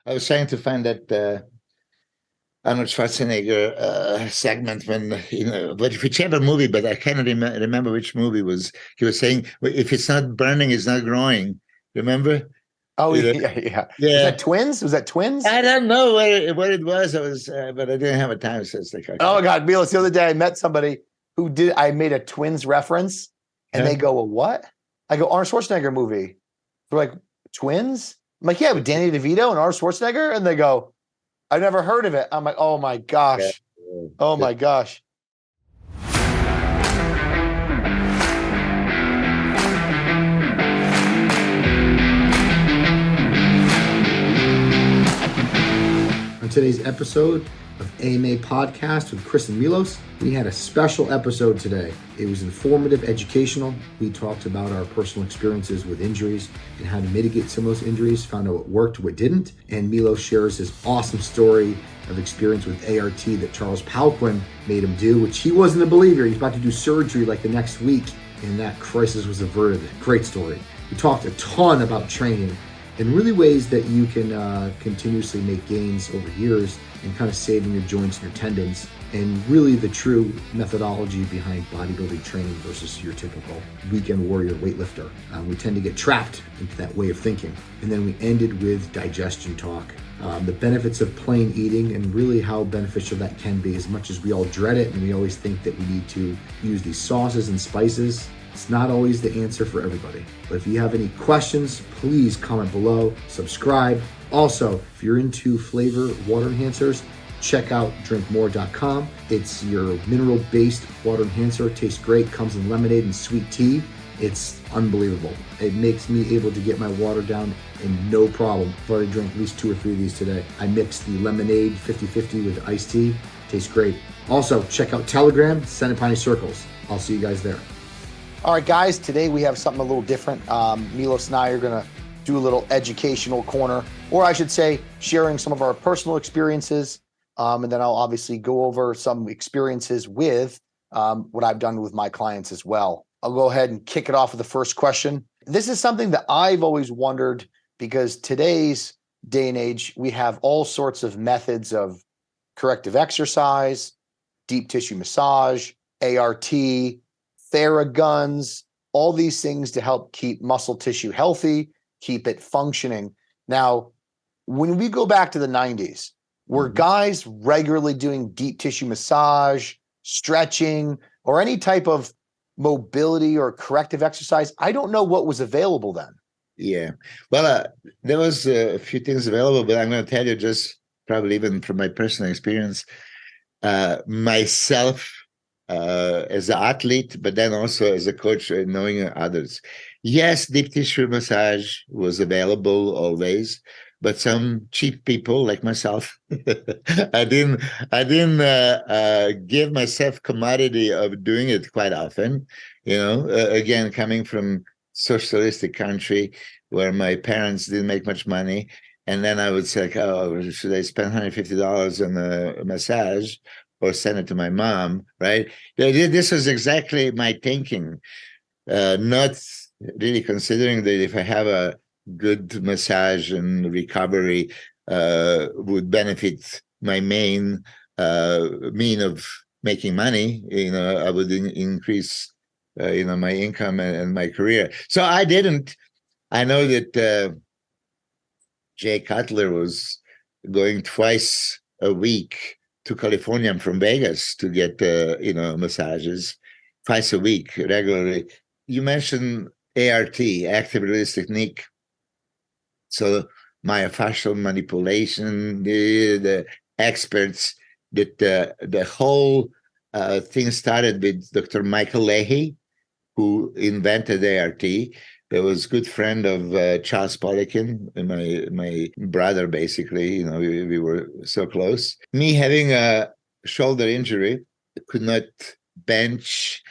I was trying to find that Arnold Schwarzenegger segment when but whichever movie, but I cannot remember which movie was. He was saying, "Well, if it's not burning, it's not growing." Remember? Oh You know? yeah, yeah. Was Yeah. that twins? Was that twins? I don't know what it was. I was, but I didn't have a time, so it's like Oh okay. my God, Milos, the other day I met somebody who did. I made a twins reference, and they Yeah. go, "Well, what?" I go, "Arnold Schwarzenegger movie." They're like, "Twins?" I'm like, "Yeah, with Danny DeVito and Arnold Schwarzenegger," and they go, "I've never heard of it." I'm like, "Oh my Yeah. gosh, oh Yeah. my gosh." On today's episode of AMA Podcast with Chris and Milos, we had a special episode today. It was informative, educational. We talked about our personal experiences with injuries and how to mitigate some of those injuries, found out what worked, what didn't, and Milos shares his awesome story of experience with ART that Charles Palquin made him do, which he wasn't a believer. He's about to do surgery like the next week, and that crisis was averted. Great story. We talked a ton about training and really ways that you can continuously make gains over years and kind of saving your joints and your tendons, and really the true methodology behind bodybuilding training versus your typical weekend warrior weightlifter. We tend to get trapped into that way of thinking. And then we ended with digestion talk, the benefits of plain eating and really how beneficial that can be. As much as we all dread it and we always think that we need to use these sauces and spices, it's not always the answer for everybody. But if you have any questions, please comment below, subscribe. Also, if you're into flavor water enhancers, check out drinkmore.com. It's your mineral-based water enhancer. It tastes great, comes in lemonade and sweet tea. It's unbelievable. It makes me able to get my water down in no problem. I've already drank at least 2 or 3 of these today. I mixed the lemonade 50-50 with iced tea. Tastes great. Also, check out Telegram, Send it Piney Circles. I'll see you guys there. All right, guys, today we have something a little different. Milos and I are going to do a little educational corner, or I should say sharing some of our personal experiences. And then I'll obviously go over some experiences with what I've done with my clients as well. I'll go ahead and kick it off with the first question. This is something that I've always wondered, because today's day and age, we have all sorts of methods of corrective exercise, deep tissue massage, ART, Theraguns, all these things to help keep muscle tissue healthy, keep it functioning. Now, when we go back to the 90s, were guys regularly doing deep tissue massage, stretching, or any type of mobility or corrective exercise? I don't know what was available then. Yeah. Well, there was a few things available, but I'm going to tell you just probably even from my personal experience, myself as an athlete, but then also as a coach, knowing others. Yes, deep tissue massage was available always, but some cheap people like myself, I didn't give myself commodity of doing it quite often. Again, coming from socialistic country where my parents didn't make much money, and then I would say, like, oh, should I spend $150 on a massage or send it to my mom, right? This was exactly my thinking, not really considering that if I have a good massage and recovery would benefit my main mean of making money, I would increase, my income and my career. So I didn't. I know that Jay Cutler was going twice a week to California. I'm from Vegas to get massages twice a week regularly. You mentioned ART, active release technique. So myofascial manipulation, the experts that the whole thing started with Dr. Michael Leahy, who invented ART. There was a good friend of Charles Poliquin, my brother, basically. We were so close. Me having a shoulder injury, could not bench,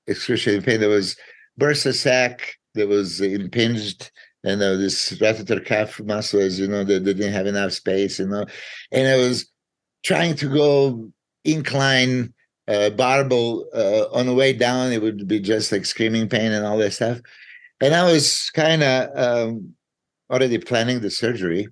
excruciating pain. There was bursa sac that was impinged, and this rotator cuff muscle, as you know, they didn't have enough space, and I was trying to go incline barbell on the way down. It would be just like screaming pain and all that stuff. And I was kind of already planning the surgery.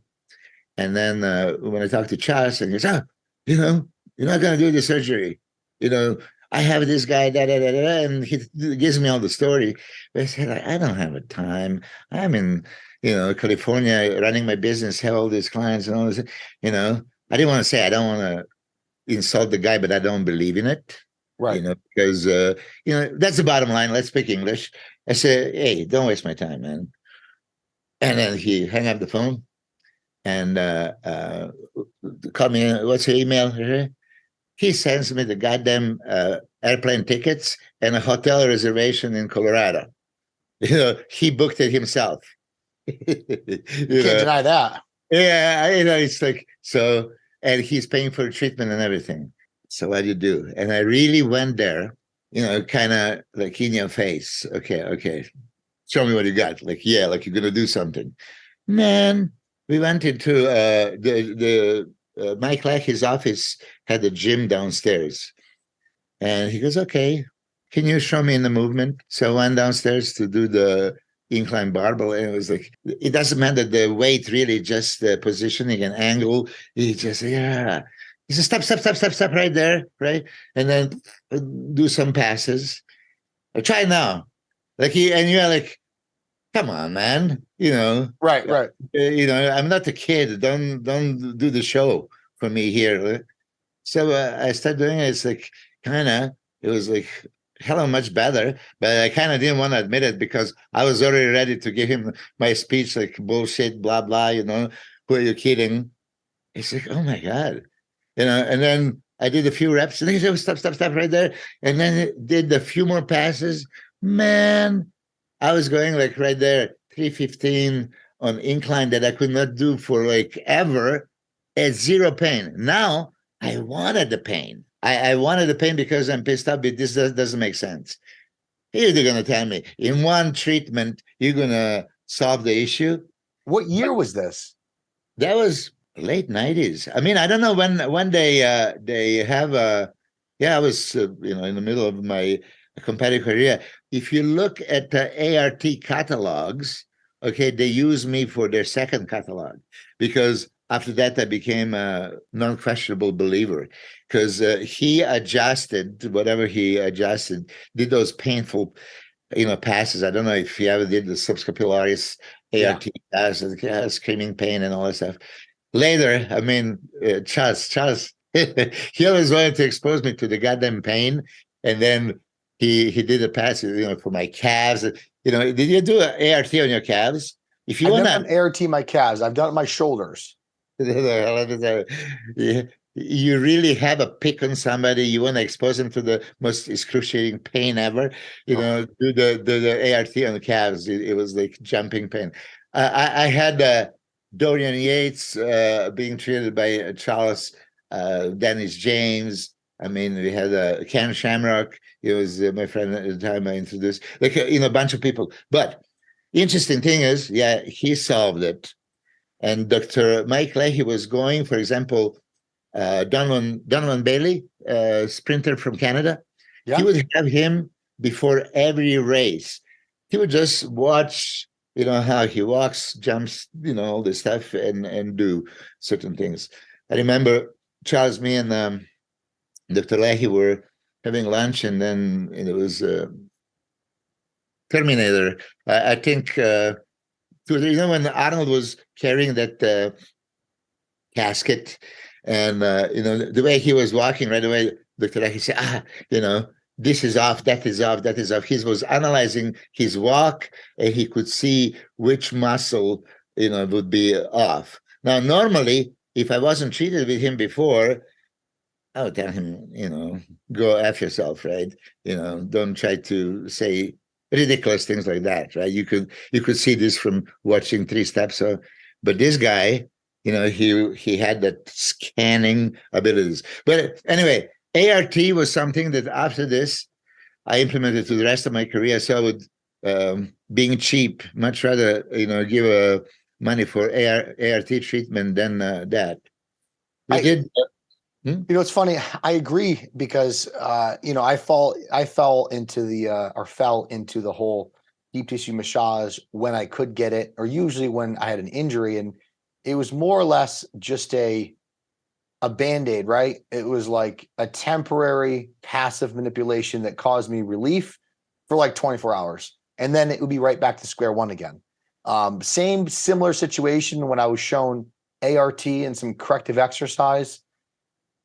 And then when I talked to Charles, and he goes, you know, you're not going to do the surgery. You know, I have this guy, and he gives me all the story. But I said, I don't have a time. I'm in, California running my business, have all these clients and all this. I didn't want to say I don't want to insult the guy, but I don't believe in it. Right. Because, that's the bottom line. Let's speak English. I said, hey, don't waste my time, man. And then he hung up the phone and called me. What's your email? He sends me the goddamn airplane tickets and a hotel reservation in Colorado. He booked it himself. Can't deny that. Yeah, it's like, so, and he's paying for treatment and everything. So what do you do? And I really went there, kind of like in your face. Okay. Show me what you got. Like, yeah, like you're going to do something. Man, we went into Mike Lackey's office, had a gym downstairs. And he goes, okay, can you show me in the movement? So I went downstairs to do the incline barbell. And it was like, it doesn't matter the weight, really, just the positioning and angle. He just, yeah. He said, stop right there, right? And then do some passes. Try now. You're like, come on, man. Right. I'm not a kid. Don't do the show for me here. So I started doing it. It's like it was like hella much better, but I kind of didn't want to admit it because I was already ready to give him my speech, like bullshit, blah, blah, who are you kidding? It's like, oh my God. And then I did a few reps and he said, stop right there. And then did a few more passes. Man, I was going like right there, 315 on incline that I could not do for like ever at zero pain. Now I wanted the pain. I wanted the pain because I'm pissed off, but this doesn't make sense. Here they're going to tell me in one treatment, you're going to solve the issue. What year was this? That was late 90s. I mean, I don't know when they have I was, in the middle of my competitive career. If you look at the ART catalogs, okay, they use me for their second catalog because after that I became a non-questionable believer because he adjusted whatever he adjusted, did those painful, passes. I don't know if you ever did the subscapularis ART passes, screaming pain and all that stuff. Later, I mean, Charles, he always wanted to expose me to the goddamn pain, and then he did a pass, for my calves. Did you do an ART on your calves? If you want to ART my calves, I've done it on my shoulders. You really have a pick on somebody. You want to expose them to the most excruciating pain ever. Do the ART on the calves. It was like jumping pain. I had Dorian Yates being treated by Charles, Dennis James. I mean, we had Ken Shamrock. He was my friend at the time I introduced. Like, a bunch of people. But interesting thing is, he solved it. And Dr. Mike Leahy was going, for example, Donovan Bailey, sprinter from Canada. Yeah. He would have him before every race. He would just watch, how he walks, jumps, all this stuff and do certain things. I remember Charles, me and Dr. Leahy were having lunch, and then it was Terminator. I think, when Arnold was carrying that casket, and the way he was walking right away, Dr. Leahy said, this is off, that is off, that is off. He was analyzing his walk, and he could see which muscle, would be off. Now, normally, if I wasn't treated with him before, I would tell him, go F yourself, right? Don't try to say ridiculous things like that, right? You could see this from watching 3 Steps. But this guy, he had that scanning abilities. But anyway, ART was something that after this, I implemented to the rest of my career. So I would, being cheap, much rather, give money for ART treatment than that. It's funny. I agree because, I fell into the whole deep tissue massage when I could get it, or usually when I had an injury. And it was more or less just a Band-Aid, right? It was like a temporary passive manipulation that caused me relief for like 24 hours. And then it would be right back to square one again. Similar situation when I was shown ART and some corrective exercise.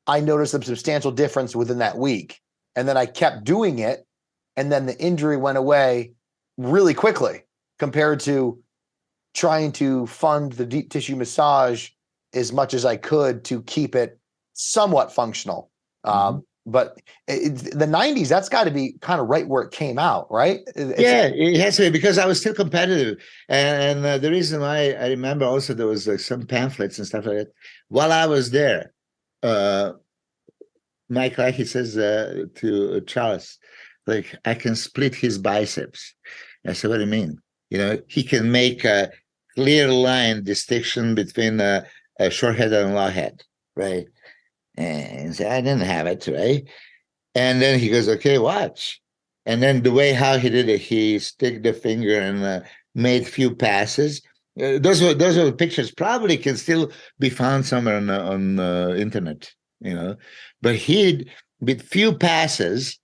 I noticed a substantial difference within that week. And then I kept doing it. And then the injury went away really quickly compared to trying to fund the deep tissue massage as much as I could to keep it somewhat functional. But the 90s, that's got to be kind of right where it came out, right? It has to be, because I was still competitive. And the reason why I remember also there was like some pamphlets and stuff like that. While I was there, Mike Leahy says to Charles, like, I can split his biceps. I said, what do you mean? He can make a clear line distinction between a short head and a long head, right? And so I didn't have it, right? And then he goes, okay, watch. And then the way how he did it, he stick the finger and made few passes. Those are pictures, probably can still be found somewhere on internet, But with few passes,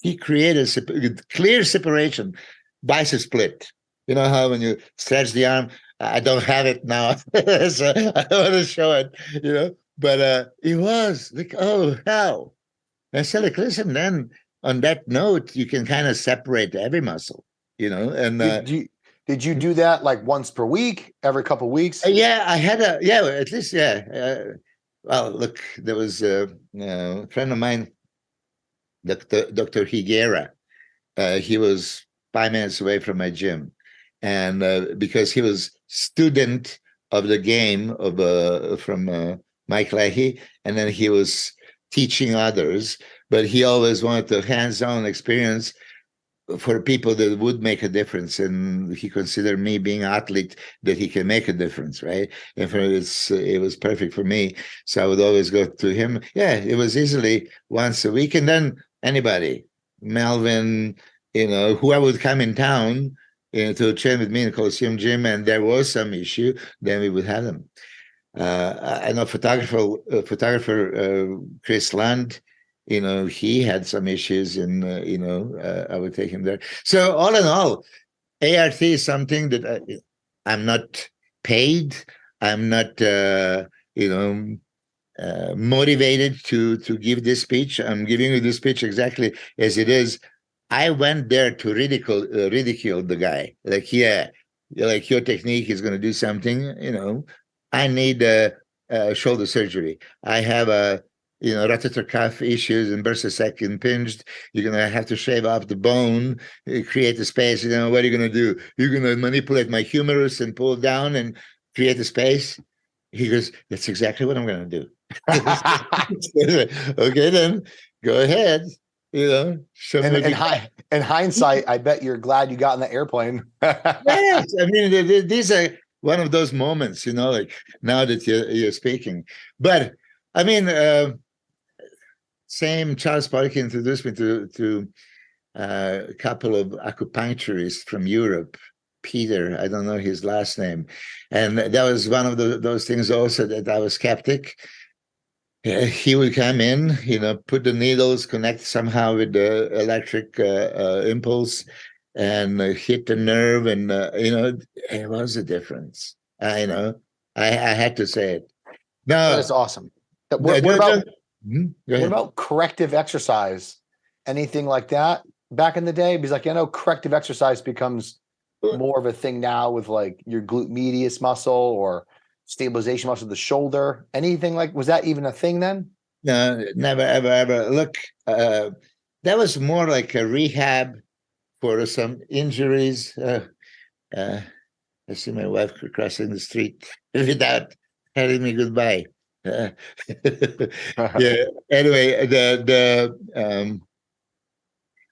he created a clear separation, bicep split. You know how when you stretch the arm, I don't have it now, so I don't want to show it, But it was like, oh, hell. I said, like, listen, then on that note, you can kind of separate every muscle, and did you do that like once per week, every couple of weeks? Yeah, I had at least, yeah. Well, look, there was a friend of mine, Dr. Higuera. He was 5 minutes away from my gym. And because he was student of the game from Mike Leahy, and then he was teaching others, but he always wanted the hands-on experience for people that would make a difference. And he considered me being an athlete that he can make a difference, right? And it was perfect for me. So I would always go to him. Yeah, it was easily once a week. And then anybody, Melvin, whoever would come in town, to train with me in the Coliseum gym, and there was some issue, then we would have them. I know photographer Chris Land, he had some issues, and I would take him there. So all in all, ART is something that I'm not paid. I'm not, motivated to give this speech. I'm giving you this speech exactly as it is. I went there to ridicule the guy. Like, yeah, like your technique is going to do something. I need a shoulder surgery. I have rotator cuff issues and bursa impinged. You're going to have to shave off the bone, create a space. What are you going to do? You're going to manipulate my humerus and pull it down and create a space? He goes, that's exactly what I'm going to do. Okay, then go ahead. In hindsight, I bet you're glad you got in the airplane. Yes, I mean, these are one of those moments, like now that you're speaking. But I mean, same Charles Parker introduced me to a couple of acupuncturists from Europe. Peter, I don't know his last name, and that was one of those things also that I was skeptic. He would come in, put the needles, connect somehow with the electric impulse, and hit the nerve, and it was a difference. I had to say it. No, that is awesome. What about corrective exercise? Anything like that back in the day? Because like I know corrective exercise becomes more of a thing now with like your glute medius muscle or stabilization muscle of the shoulder. Anything like, was that even a thing then? No, never, ever. Look, that was more like a rehab for some injuries. I see my wife crossing the street without telling me goodbye. Yeah. Anyway,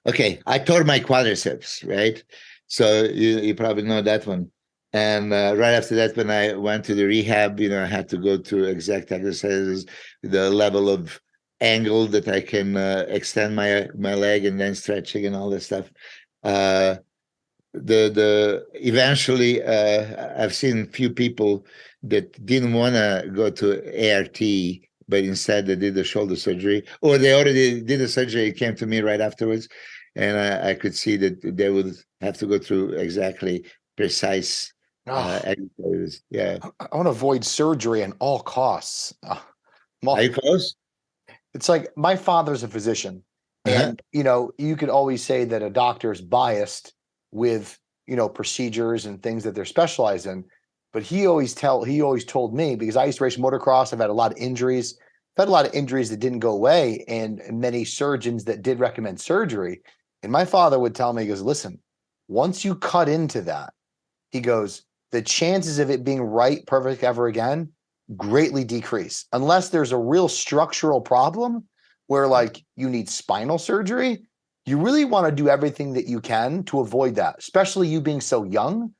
okay, I tore my quadriceps, right? So you probably know that one. And right after that, when I went to the rehab, I had to go through exact exercises, the level of angle that I can extend my leg, and then stretching and all this stuff. Eventually, I've seen few people that didn't want to go to ART, but instead they did the shoulder surgery, or they already did the surgery. It came to me right afterwards, and I could see that they would have to go through exactly precise Oh, exercises. Yeah. I want to avoid surgery at all costs. Are you close? It's like my father's a physician, Uh-huh. and you could always say that a doctor is biased with procedures and things that they're specialized in. But he always told me, because I used to race motocross, I've had a lot of injuries. I've had a lot of injuries that didn't go away, and many surgeons that did recommend surgery. And my father would tell me, he goes, listen, once you cut into that, he goes, the chances of it being right, perfect ever again greatly decrease unless there's a real structural problem where like you need spinal surgery. You really want to do everything that you can to avoid that, especially you being so young.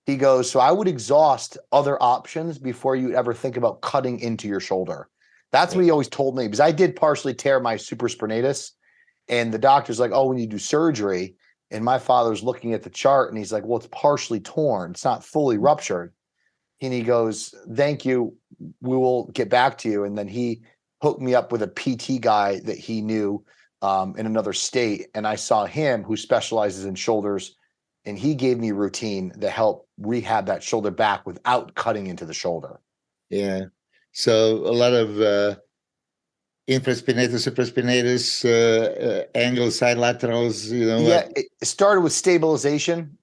He goes, so I would exhaust other options before you ever think about cutting into your shoulder. That's what he always told me, because I did partially tear my supraspinatus, and the doctor's like, oh, when you do surgery, and my father's looking at the chart and he's like, well, it's partially torn. It's not fully ruptured. And he goes, thank you. We will get back to you. And then he hooked me up with a PT guy that he knew in another state. And I saw him, who specializes in shoulders, and he gave me a routine that helped rehab that shoulder back without cutting into the shoulder. Yeah. So a lot of infraspinatus, supraspinatus, angle side laterals, Yeah, it started with stabilization,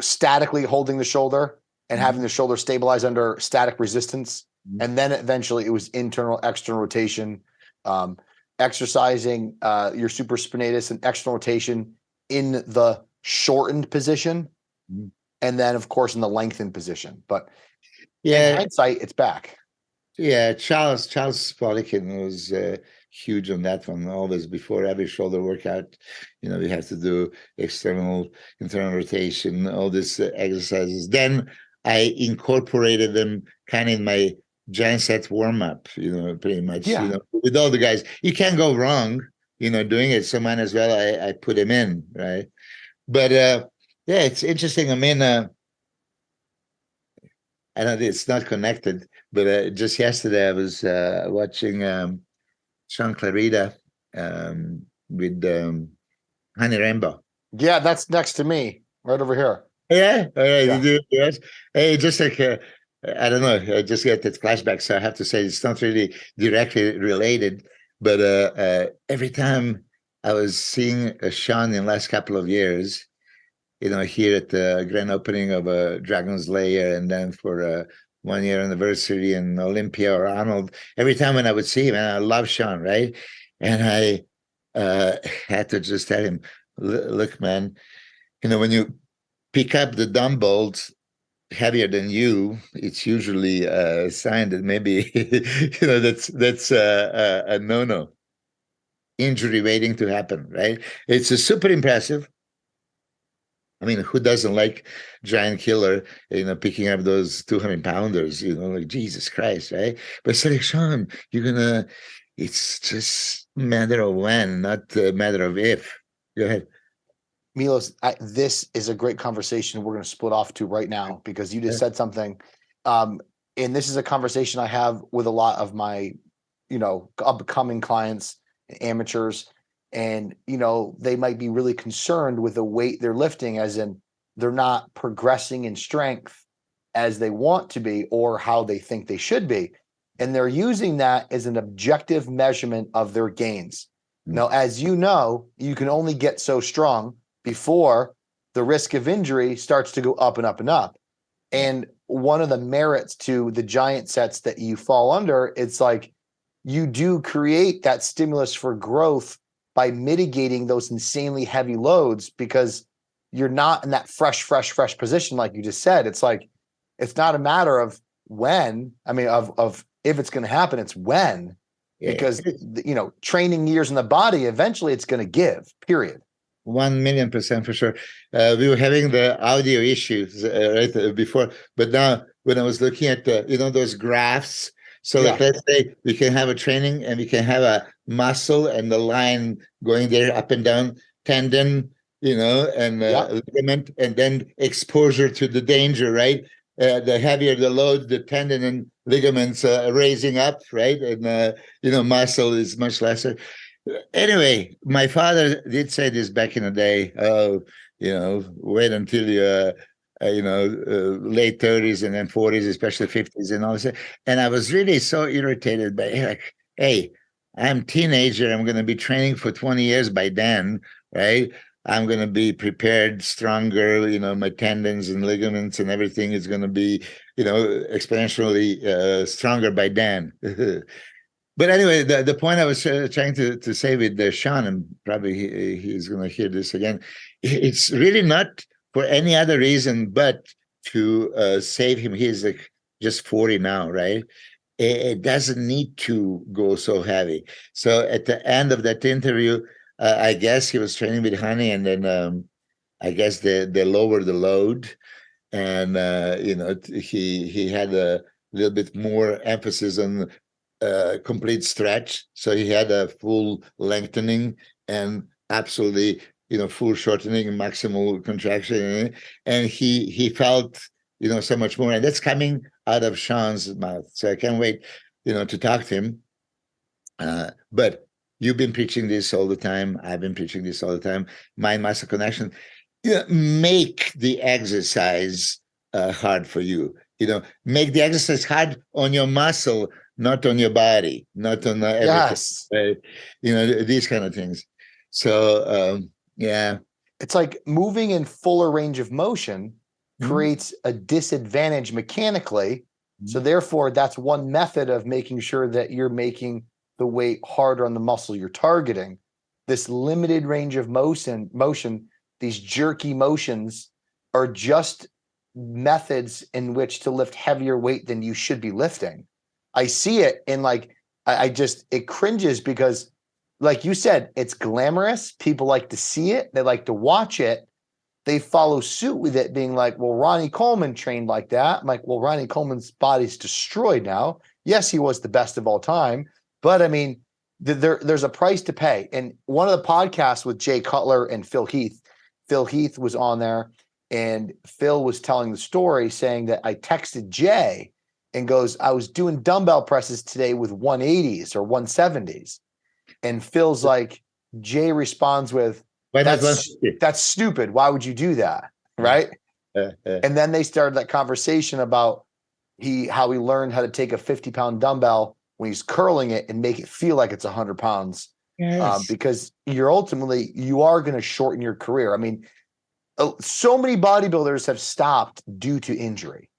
statically holding the shoulder and having the shoulder stabilize under static resistance. And then eventually it was internal, external rotation, exercising your supraspinatus and external rotation in the shortened position. And then, of course, in the lengthened position. But in hindsight, it's back. Yeah, Charles Poliquin was huge on that one. Always before every shoulder workout, we have to do external, internal rotation, all these exercises. Then I incorporated them kind of in my giant set warm up. Pretty much. Yeah. With all the guys, you can't go wrong. Doing it. So might as well I put them in, right? But yeah, it's interesting. I mean, I know it's not connected, but just yesterday I was watching Sean Clarita with Honey Rainbow. Yeah, that's next to me, right over here. Yeah, all right. Yeah. Yes. Hey, just like I don't know, I just get that flashback. So I have to say it's not really directly related, but every time I was seeing Sean in the last couple of years, here at the grand opening of Dragon's Lair, and then for a 1-year anniversary in Olympia or Arnold, every time when I would see him, and I love Sean, right? And I had to just tell him, look, man, when you pick up the dumbbells heavier than you, it's usually a sign that maybe, that's a no-no. Injury waiting to happen, right? It's super impressive. I mean, who doesn't like giant killer, picking up those 200-pounders, like Jesus Christ, right? But say, Sean, it's just a matter of when, not a matter of if. Go ahead. Milos, this is a great conversation we're going to split off to right now, because you just said something. And this is a conversation I have with a lot of my, upcoming clients, amateurs. And, they might be really concerned with the weight they're lifting, as in they're not progressing in strength as they want to be or how they think they should be. And they're using that as an objective measurement of their gains. Now, as you know, you can only get so strong before the risk of injury starts to go up and up and up. And one of the merits to the giant sets that you fall under, it's like you do create that stimulus for growth by mitigating those insanely heavy loads, because you're not in that fresh position. Like you just said, it's like, it's not a matter of when, of if it's going to happen, it's when, because, training years in the body, eventually it's going to give, period. 1,000,000% for sure. We were having the audio issues right before, but now when I was looking at those graphs, so like let's say we can have a training and we can have a muscle and the line going there up and down, tendon, and ligament, and then exposure to the danger, right? the heavier the load, the tendon and ligaments raising up, right? And muscle is much lesser. Anyway, my father did say this back in the day. Oh, wait until you late 30s and then 40s, especially 50s and all this. And I was really so irritated by like, hey, I'm teenager. I'm going to be training for 20 years by then, right? I'm going to be prepared, stronger, my tendons and ligaments and everything is going to be, exponentially stronger by then. But anyway, the point I was trying to say with Sean, and probably he's going to hear this again, it's really not for any other reason but to save him. He's like just 40 now, right? It doesn't need to go so heavy. So at the end of that interview, I guess he was training with Honey, and then I guess they lowered the load, and he had a little bit more emphasis on complete stretch. So he had a full lengthening and absolutely, full shortening and maximal contraction. And he felt, so much more. And that's coming out of Sean's mouth. So I can't wait, to talk to him. But you've been preaching this all the time. I've been preaching this all the time. Mind-muscle connection. Make the exercise hard for you. Make the exercise hard on your muscle, not on your body, not on everything. Yes. These kind of things. So, yeah. It's like moving in fuller range of motion creates a disadvantage mechanically. So therefore, that's one method of making sure that you're making the weight harder on the muscle you're targeting. This limited range of motion, these jerky motions are just methods in which to lift heavier weight than you should be lifting. I see it in it cringes because, like you said, it's glamorous. People like to see it. They like to watch it. They follow suit with it being like, well, Ronnie Coleman trained like that. I'm like, well, Ronnie Coleman's body's destroyed now. Yes, he was the best of all time. But I mean, there's a price to pay. And one of the podcasts with Jay Cutler and Phil Heath was on there. And Phil was telling the story saying that I texted Jay and goes, I was doing dumbbell presses today with 180s or 170s. And Phil's like, Jay responds with, that's stupid. Why would you do that? Right. And then they started that conversation about how he learned how to take a 50-pound dumbbell when he's curling it and make it feel like it's 100 pounds. Yes. Because you are going to shorten your career. I mean, so many bodybuilders have stopped due to injury.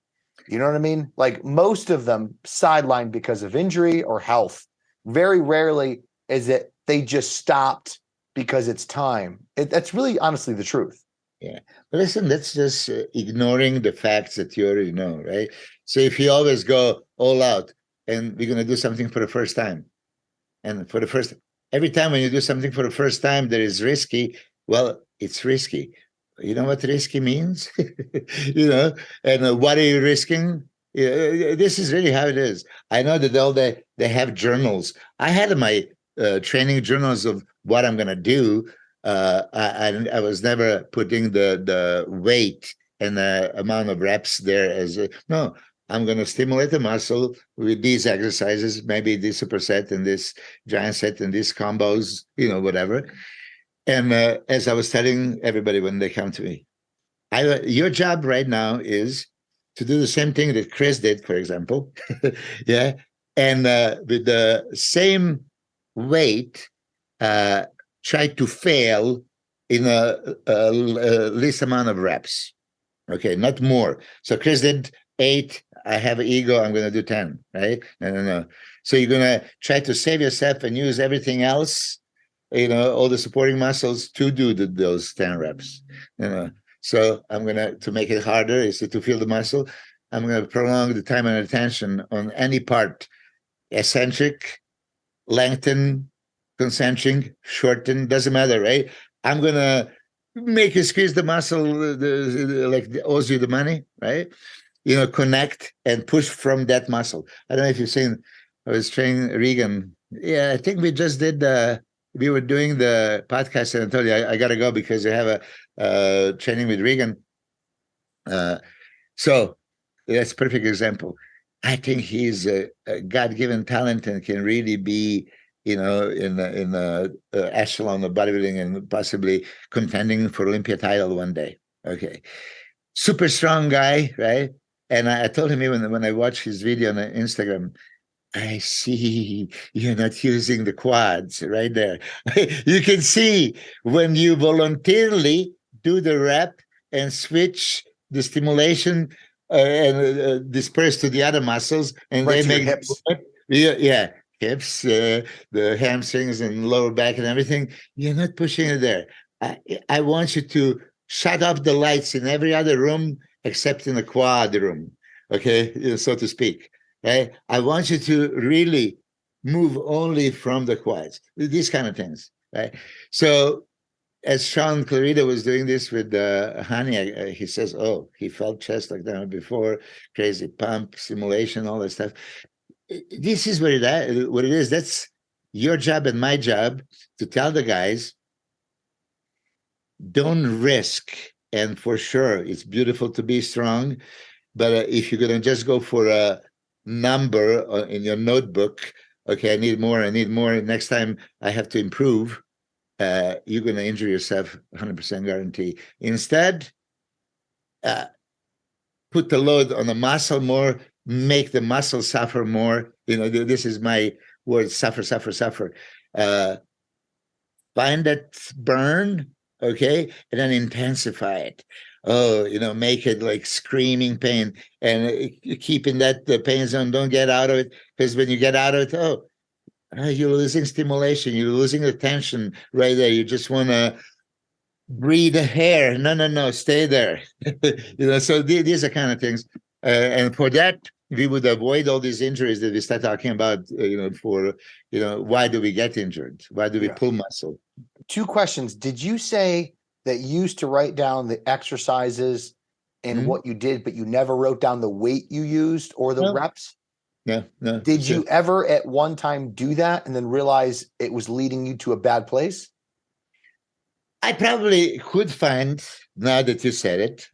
You know what I mean? Like most of them sidelined because of injury or health. Very rarely is it they just stopped because it's time. That's really honestly the truth. Yeah. But listen, that's just ignoring the facts that you already know, right? So if you always go all out and we're going to do something for the first time, and every time when you do something for the first time that is risky, well, it's risky. You know what risky means? And what are you risking? This is really how it is. I know that they have journals. I had my training journals of what I'm going to do. I was never putting the weight and the amount of reps there no, I'm going to stimulate the muscle with these exercises, maybe this superset and this giant set and these combos, whatever. And as I was telling everybody when they come to me, your job right now is to do the same thing that Chris did, for example. Yeah. And with the same weight, try to fail in a least amount of reps. Okay, not more. So Chris did 8. I have an ego. I'm going to do 10, right? No. So you're going to try to save yourself and use everything else, all the supporting muscles to do those 10 reps. So I'm going to make it harder is to feel the muscle. I'm going to prolong the time and attention on any part, eccentric, lengthen, concentric, shorten, doesn't matter, right? I'm going to make you squeeze the muscle like owes you the money, right? Connect and push from that muscle. I don't know if you've seen, I was training Regan. Yeah, I think we just did we were doing the podcast and I told you I got to go because I have a training with Regan. So That's a perfect example. I think he's a God-given talent and can really be, in the echelon of bodybuilding and possibly contending for Olympia title one day. Okay, super strong guy, right? And I told him even when I watched his video on Instagram, I see you're not using the quads right there. You can see when you voluntarily do the rep and switch the stimulation and disperse to the other muscles, and Right they to your make hips. yeah, hips, the hamstrings and lower back and everything. You're not pushing it there. I want you to shut off the lights in every other room except in the quad room, okay, so to speak. Right? I want you to really move only from the quads, these kind of things, right? So as Sean Clarita was doing this with Hani, he says, oh, he felt chest like that before, crazy pump, simulation, all that stuff. This is what it is. That's your job and my job to tell the guys, don't risk. And for sure, it's beautiful to be strong. But if you're going to just go for a number in your notebook, okay, I need more, next time I have to improve, you're going to injure yourself, 100% guarantee. Instead, put the load on the muscle more, make the muscle suffer more. This is my word, suffer, suffer, suffer. Find that burn, okay, and then intensify it. Oh, make it like screaming pain, and keep in that the pain zone. Don't get out of it, because when you get out of it, you're losing stimulation. You're losing the tension right there. You just want to breathe the hair. No, stay there. So these are kind of things, and for that we would avoid all these injuries that we start talking about. Why do we get injured? Why do we pull muscle? 2 questions. Did you say that you used to write down the exercises and what you did, but you never wrote down the weight you used or the reps? No. Did you ever at one time do that and then realize it was leading you to a bad place? I probably could find, now that you said it,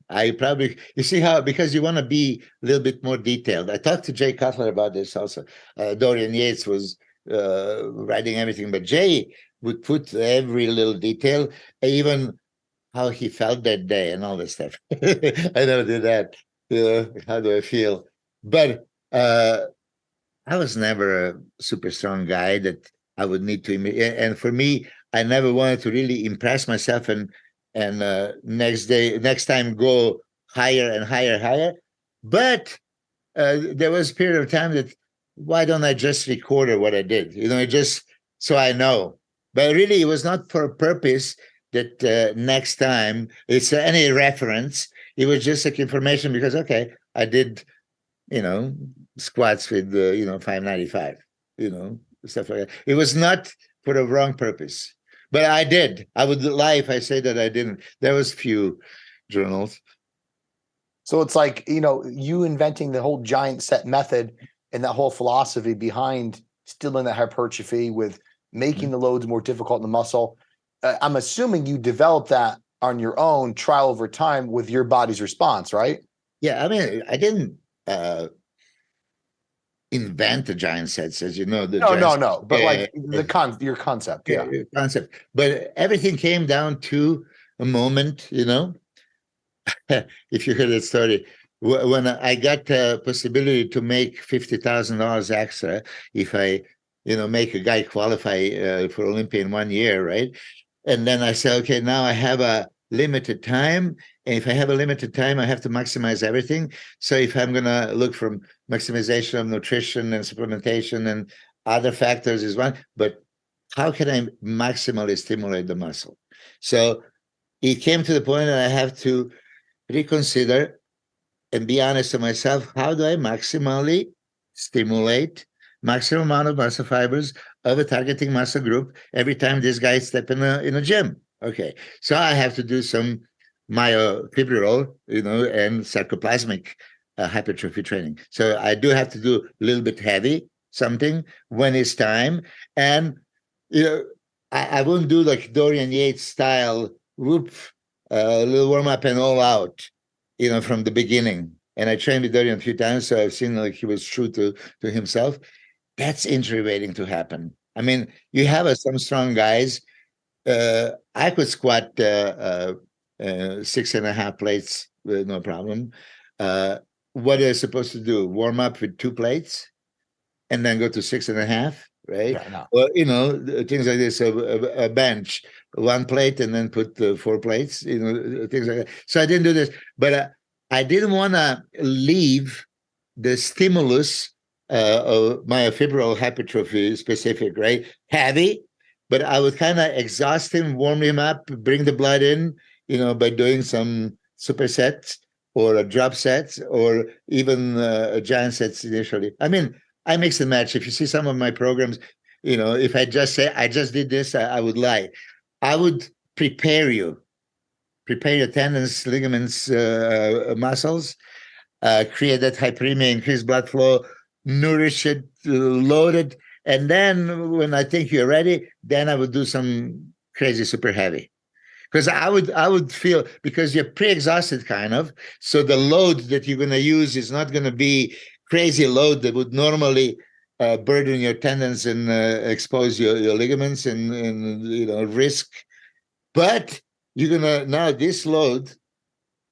you see how, because you want to be a little bit more detailed. I talked to Jay Cutler about this also. Dorian Yates was writing everything, but Jay would put every little detail, even how he felt that day and all this stuff. I never did that. How do I feel? But I was never a super strong guy that I would need to. And for me, I never wanted to really impress myself and next time go higher and higher. But there was a period of time that, why don't I just record what I did? Just so I know. But really, it was not for a purpose that next time it's any reference. It was just like information because, okay, I did, squats with, 595, stuff like that. It was not for the wrong purpose. But I did. I would lie if I say that I didn't. There was few journals. So it's like, you inventing the whole giant set method and that whole philosophy behind stilling the hypertrophy with making the loads more difficult in the muscle. I'm assuming you developed that on your own, trial over time with your body's response, right? Yeah, I mean, I didn't invent the giant sets, as you know. No. But your concept, yeah. Your concept. But everything came down to a moment, if you heard that story, when I got the possibility to make $50,000 extra if I, make a guy qualify for Olympia in 1 year, right? And then I said, okay, now I have a limited time. And if I have a limited time, I have to maximize everything. So if I'm going to look from maximization of nutrition and supplementation and other factors is one, but how can I maximally stimulate the muscle? So it came to the point that I have to reconsider and be honest to myself, how do I maximally stimulate maximum amount of muscle fibers of a targeting muscle group every time this guy step in a gym? Okay, so I have to do some myofibrillar, and sarcoplasmic hypertrophy training. So I do have to do a little bit heavy something when it's time, and I won't do like Dorian Yates style, a little warm up and all out, from the beginning. and I trained with Dorian a few times, so I've seen like he was true to himself. That's injury waiting to happen. I mean, you have some strong guys. I could squat 6.5 plates with no problem. What are you supposed to do? Warm up with 2 plates and then go to 6.5, right? Yeah, no. Well, things like this, a bench, 1 plate and then put 4 plates, things like that. So I didn't do this, but I didn't want to leave the stimulus of myofibrillar hypertrophy specific, right? Heavy, but I would kind of exhaust him, warm him up, bring the blood in, by doing some supersets or drop sets or even giant sets initially. I mean, I mix and match. If you see some of my programs, if I just say I just did this, I would lie. I would prepare your tendons, ligaments, muscles, create that hyperemia, increase blood flow, nourish it, load it. And then when I think you're ready, then I would do some crazy super heavy. Because I would feel, because you're pre-exhausted kind of, so the load that you're going to use is not going to be crazy load that would normally burden your tendons and expose your ligaments and risk. But you're going to, now this load,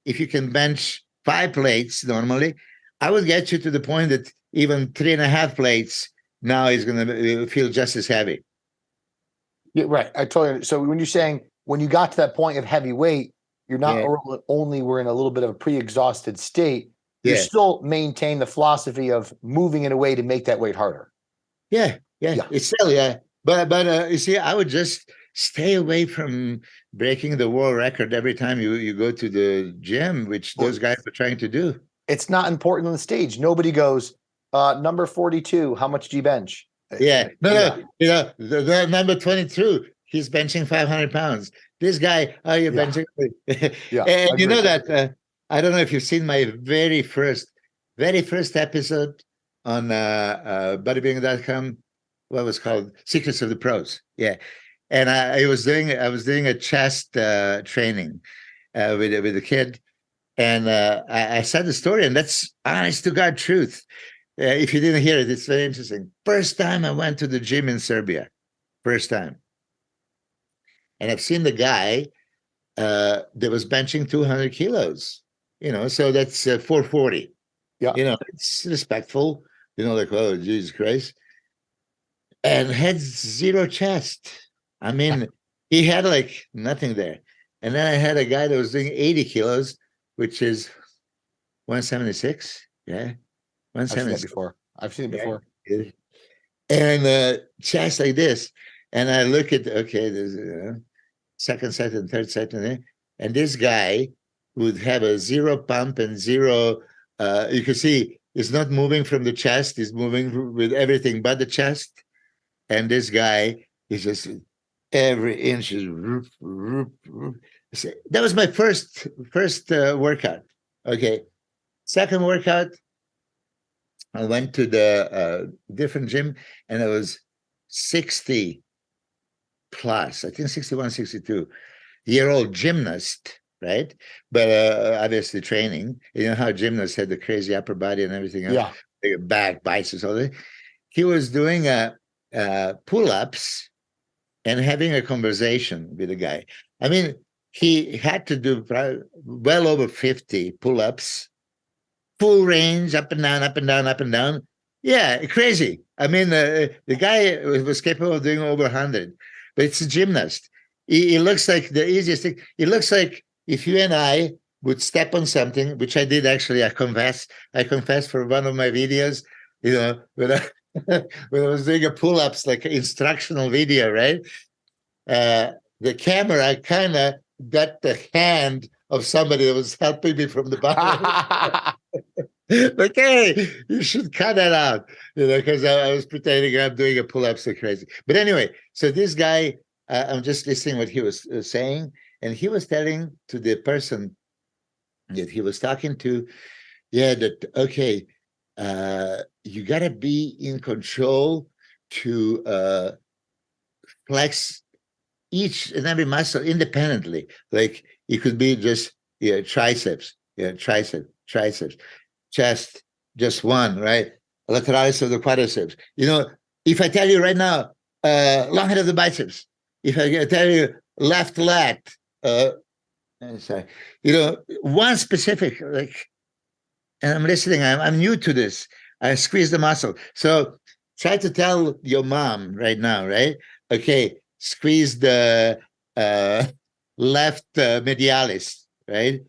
if you can bench 5 plates normally, I would get you to the point that even 3.5 plates now is going to feel just as heavy. Yeah, right. I totally. So when you're saying, when you got to that point of heavy weight, you're not only we're in a little bit of a pre-exhausted state, you still maintain the philosophy of moving in a way to make that weight harder. Yeah. It's still, But you see, I would just stay away from breaking the world record every time you go to the gym, which those guys are trying to do. It's not important on the stage. Nobody goes, number 42, how much do you bench? Yeah. No. The number 22, he's benching 500 pounds. This guy, you're benching. And you know that, I don't know if you've seen my very first episode on bodybuilding.com. What was called Secrets of the Pros. Yeah. And I was doing a chest training with a kid. And I said the story, and that's honest to God truth. If you didn't hear it, it's very interesting. First time I went to the gym in Serbia. First time. And I've seen the guy that was benching 200 kilos, so that's 440. Yeah. It's respectful, like, oh, Jesus Christ. And had 0 chest. I mean, he had like nothing there. And then I had a guy that was doing 80 kilos, which is 176. Yeah. 176. I've seen it before. And chest like this. And I look at, there's second set and third set. And this guy would have a 0 pump and 0, you can see it's not moving from the chest. He's moving with everything but the chest. And this guy is just every inch is that was my first workout. Okay. Second workout, I went to the different gym, and I was 60 plus, I think 61, 62-year-old gymnast, right? But obviously training. You know how gymnasts had the crazy upper body and everything else, back, biceps, all that. He was doing pull-ups and having a conversation with a guy. I mean, he had to do well over 50 pull-ups, full range, up and down, up and down, up and down. Yeah, crazy. I mean, the guy was capable of doing over 100, but it's a gymnast. He looks like the easiest thing. It looks like if you and I would step on something, which I did actually, I confess for one of my videos, when I was doing a pull-ups, like an instructional video, right? The camera kind of got the hand of somebody that was helping me from the bottom. Like, hey, you should cut that out, because I was pretending I'm doing a pull-up so crazy. But anyway, so this guy, I'm just listening what he was saying, and he was telling to the person that he was talking to, that, you got to be in control to flex each and every muscle independently. Like it could be just triceps, triceps. chest, just one, right? Lateralis of the quadriceps. If I tell you right now, long head of the biceps, if I tell you left lat, sorry, one specific, like, and I'm listening, I'm new to this. I squeeze the muscle. So try to tell your mom right now, right? Okay, squeeze the left medialis, right?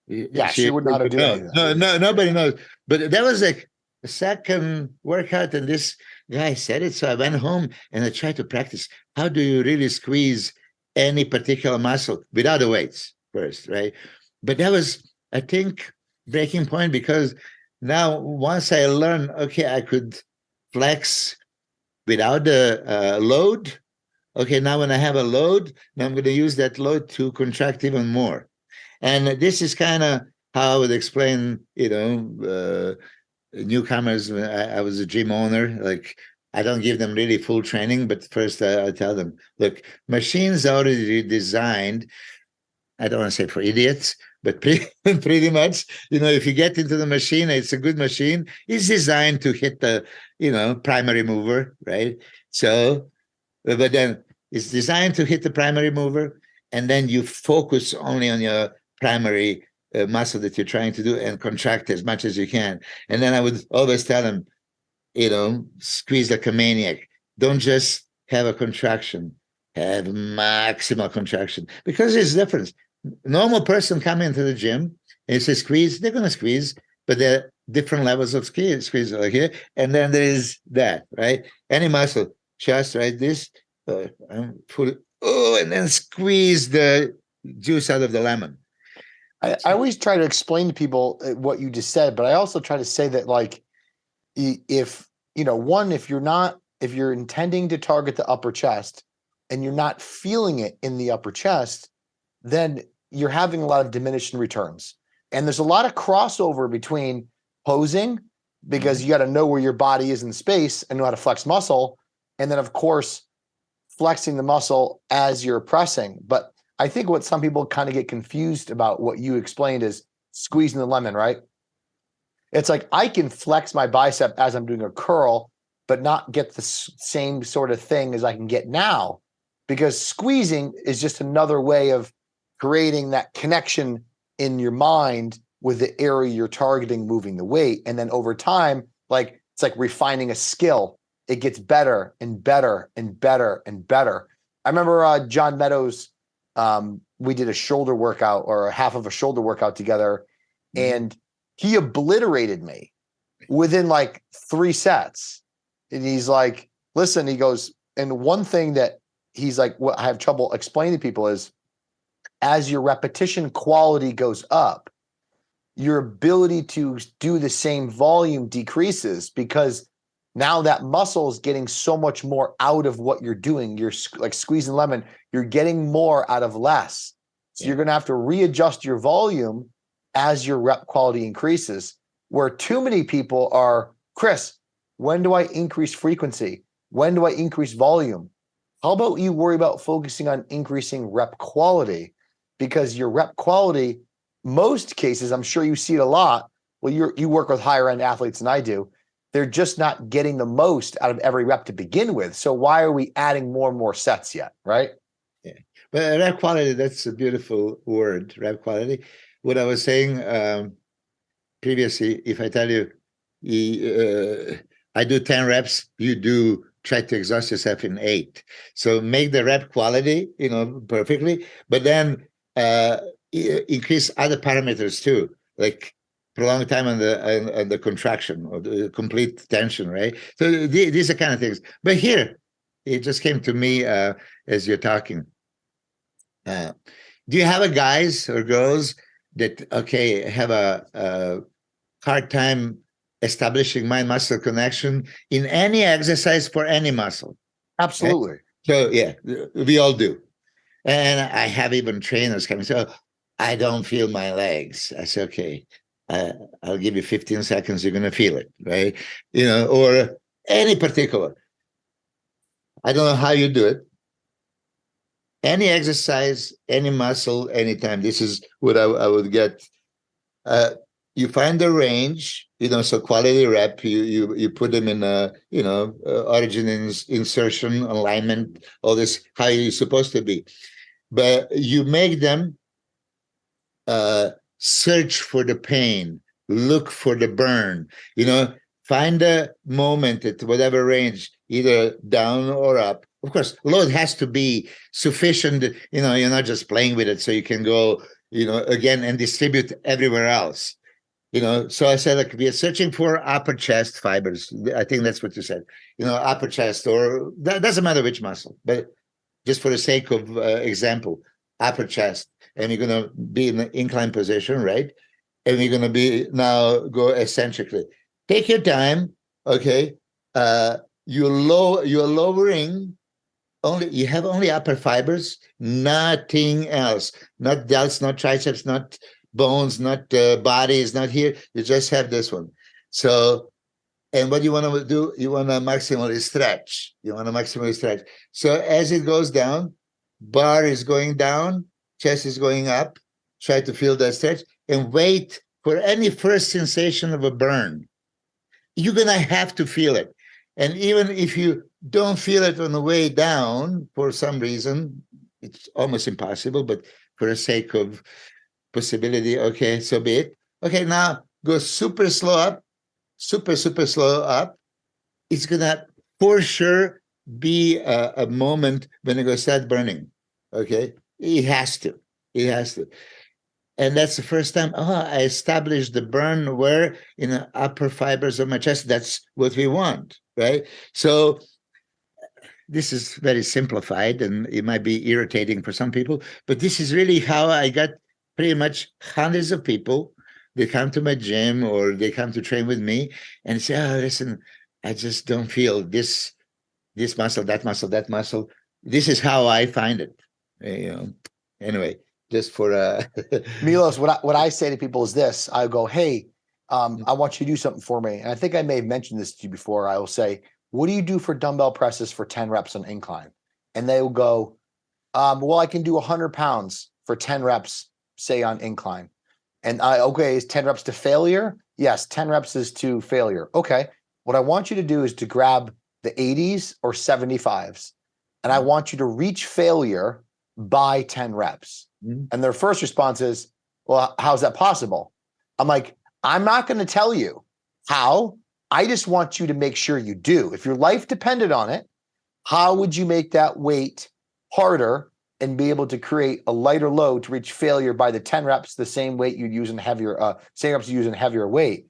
Yeah, she wouldn't know how to do any of that. No, nobody knows. But that was like a second workout, and this guy said it. So I went home and I tried to practice. How do you really squeeze any particular muscle without the weights first, right? But that was, I think, breaking point, because now once I learned, okay, I could flex without the load. Okay, now when I have a load, now I'm going to use that load to contract even more. And this is kind of how I would explain, newcomers. I was a gym owner. Like, I don't give them really full training, but first I tell them, look, machines are already designed. I don't want to say for idiots, but pretty much, if you get into the machine, it's a good machine. It's designed to hit the, primary mover, right? So, but then it's designed to hit the primary mover, and then you focus only on your primary muscle that you're trying to do and contract as much as you can. And then I would always tell them, squeeze like a maniac. Don't just have a contraction, have maximal contraction, because there's a difference. Normal person come into the gym and say squeeze, they're going to squeeze, but there are different levels of squeeze like here. And then there is that, right? Any muscle, chest, right? This, and then squeeze the juice out of the lemon. I always try to explain to people what you just said, but I also try to say that, like, if you're intending to target the upper chest and you're not feeling it in the upper chest, then you're having a lot of diminishing returns. And there's a lot of crossover between posing, because you got to know where your body is in space and know how to flex muscle. And then, of course, flexing the muscle as you're pressing. But I think what some people kind of get confused about what you explained is squeezing the lemon, right? It's like, I can flex my bicep as I'm doing a curl, but not get the same sort of thing as I can get now, because squeezing is just another way of creating that connection in your mind with the area you're targeting, moving the weight. And then over time, like, it's like refining a skill. It gets better and better and better and better. I remember John Meadows, we did a shoulder workout, or a half of a shoulder workout together, and he obliterated me within like 3 sets. And he's like, listen, he goes, and one thing that he's like, what I have trouble explaining to people is, as your repetition quality goes up, your ability to do the same volume decreases, because now that muscle is getting so much more out of what you're doing. You're like squeezing lemon, you're getting more out of less. So you're going to have to readjust your volume as your rep quality increases, where too many people are, Chris, when do I increase frequency? When do I increase volume? How about you worry about focusing on increasing rep quality? Because your rep quality, most cases, I'm sure you see it a lot. Well, you work with higher end athletes than I do. They're just not getting the most out of every rep to begin with. So why are we adding more and more sets yet, right? Yeah, but rep quality, that's a beautiful word, rep quality. What I was saying previously, if I tell you, I do 10 reps, you do try to exhaust yourself in 8. So make the rep quality, perfectly, but then increase other parameters too, like prolonged time on the contraction or the complete tension, right? So these are kind of things. But here, it just came to me as you're talking. Do you have a guys or girls that, okay, have a hard time establishing mind-muscle connection in any exercise for any muscle? Absolutely. Right? So yeah, we all do. And I have even trainers coming, so I don't feel my legs. I say, okay, I'll give you 15 seconds, you're going to feel it, right? Or any particular. I don't know how you do it. Any exercise, any muscle, anytime. This is what I would get. you find the range, so quality rep, you put them in a, origin, insertion, alignment, all this, how you're supposed to be. But you make them search for the pain, look for the burn, find a moment at whatever range, either down or up. Of course, load has to be sufficient, you're not just playing with it so you can go, again, and distribute everywhere else. So I said, like, we are searching for upper chest fibers. I think that's what you said, upper chest, or that doesn't matter which muscle, but just for the sake of example, upper chest. And you're going to be in an inclined position, right? And you're going to be now go eccentrically. Take your time, okay? You're lowering only, you have only upper fibers, nothing else. Not delts, not triceps, not bones, not bodies, not here. You just have this one. So, and what you want to do, you want to maximally stretch. So as it goes down, bar is going down, chest is going up. Try to feel that stretch and wait for any first sensation of a burn. You're going to have to feel it. And even if you don't feel it on the way down for some reason, it's almost impossible, but for the sake of possibility, okay, so be it. Okay, now go super slow up, super slow up. It's going to for sure be a moment when it goes start burning, okay? It has to. And that's the first time, I established the burn where in the upper fibers of my chest. That's what we want, right? So this is very simplified and it might be irritating for some people, but this is really how I got pretty much hundreds of people. They come to my gym or they come to train with me and say, listen, I just don't feel this muscle, that muscle. This is how I find it. Anyway, just for Milos, what I say to people is this. I go, hey, I want you to do something for me. And I think I may have mentioned this to you before. I will say, what do you do for dumbbell presses for 10 reps on incline? And they will go, well, I can do 100 pounds for 10 reps, say on incline. And okay, is 10 reps to failure? Yes, 10 reps is to failure. Okay, what I want you to do is to grab the 80s or 75s. And I want you to reach failure by 10 reps. Mm-hmm. And their first response is, well, how's that possible? I'm like, I'm not going to tell you how. I just want you to make sure you do. If your life depended on it, how would you make that weight harder and be able to create a lighter load to reach failure by the 10 reps, the same weight you'd use in heavier, same reps you use in heavier weight?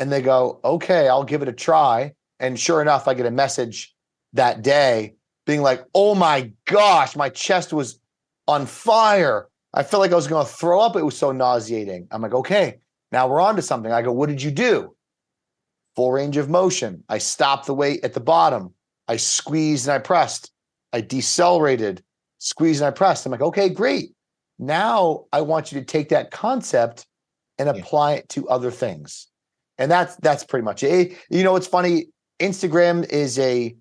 And they go, okay, I'll give it a try. And sure enough, I get a message that day being like, oh my gosh, my chest was on fire. I felt like I was going to throw up. It was so nauseating. I'm like, okay, now we're on to something. I go, what did you do? Full range of motion. I stopped the weight at the bottom. I squeezed and I pressed. I decelerated, squeezed and I pressed. I'm like, okay, great. Now I want you to take that concept and apply it to other things. And that's pretty much it. It's funny. Instagram is a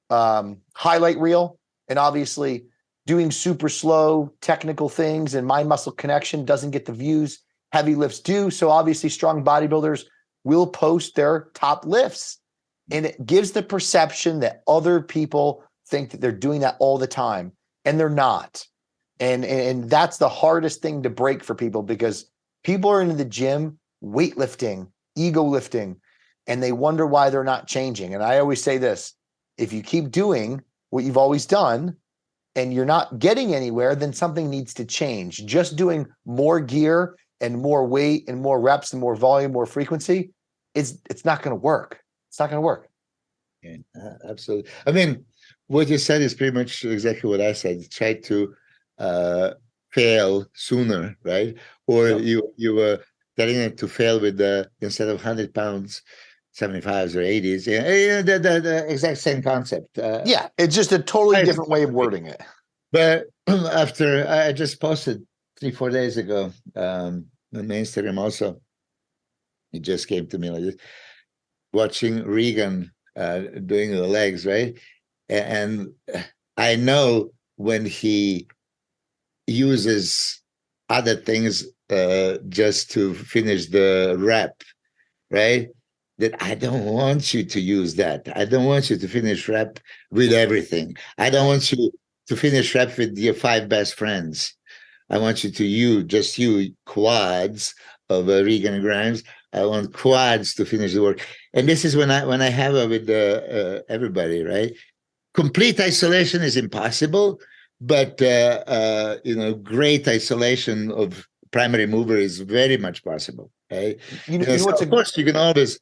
highlight reel, and obviously doing super slow technical things and mind muscle connection doesn't get the views heavy lifts do. So obviously strong bodybuilders will post their top lifts, and it gives the perception that other people think that they're doing that all the time, and they're not. And that's the hardest thing to break for people, because people are in the gym weightlifting, ego lifting, and they wonder why they're not changing. And I always say this: if you keep doing what you've always done and you're not getting anywhere, then something needs to change. Just doing more gear and more weight and more reps and more volume, more frequency, it's not going to work. It's not going to work. Yeah, absolutely. I mean, what you said is pretty much exactly what I said. Try to fail sooner, right? Or you were telling it to fail with instead of 100 pounds, 75s or 80s. Yeah, the exact same concept. It's just a totally different way of wording it. But after I just posted 3-4 days ago on my Instagram also, it just came to me like this, watching Regan doing the legs, right? And I know when he uses other things just to finish the rep, right? That I don't want you to use that. I don't want you to finish rep with everything. I don't want you to finish rep with your 5 best friends. I want you to just you quads of Regan and Grimes. I want quads to finish the work. And this is when I have it with everybody, right? Complete isolation is impossible, but great isolation of primary mover is very much possible. Right? You know So what's of course you can always,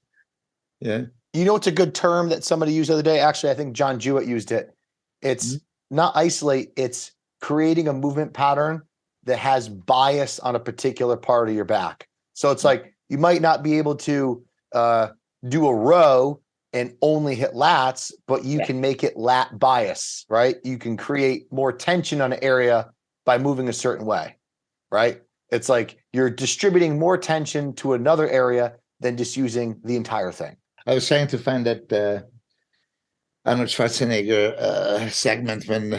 yeah. You know, it's a good term that somebody used the other day. Actually, I think John Jewett used it. It's not isolate, it's creating a movement pattern that has bias on a particular part of your back. So it's like you might not be able to do a row and only hit lats, but you can make it lat bias, right? You can create more tension on an area by moving a certain way, right? It's like you're distributing more tension to another area than just using the entire thing. I was trying to find that Arnold Schwarzenegger segment when,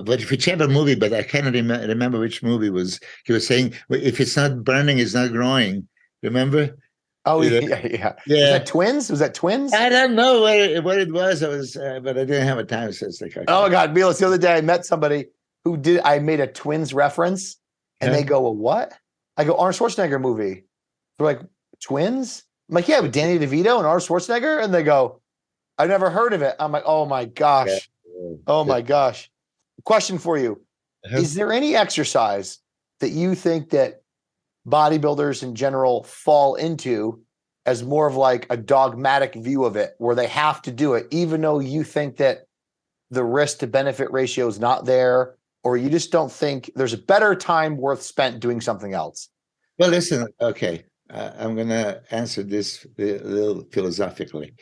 but whichever movie, but I cannot remember which movie was. He was saying, if it's not burning, it's not growing. Remember? Oh, yeah. Was that Twins? I don't know what it was. I was, but I didn't have a time. So it's like, okay. Oh my God, Milos, the other day I met somebody who I made a Twins reference and they go, well, what? I go, Arnold Schwarzenegger movie. They're like, Twins? I'm like, yeah, with Danny DeVito and Arnold Schwarzenegger. And they go, I've never heard of it. I'm like, oh my gosh. Oh my gosh. Question for you. Is there any exercise that you think that bodybuilders in general fall into as more of like a dogmatic view of it, where they have to do it, even though you think that the risk to benefit ratio is not there, or you just don't think there's a better time worth spent doing something else? Well, listen, okay. I'm going to answer this a little philosophically.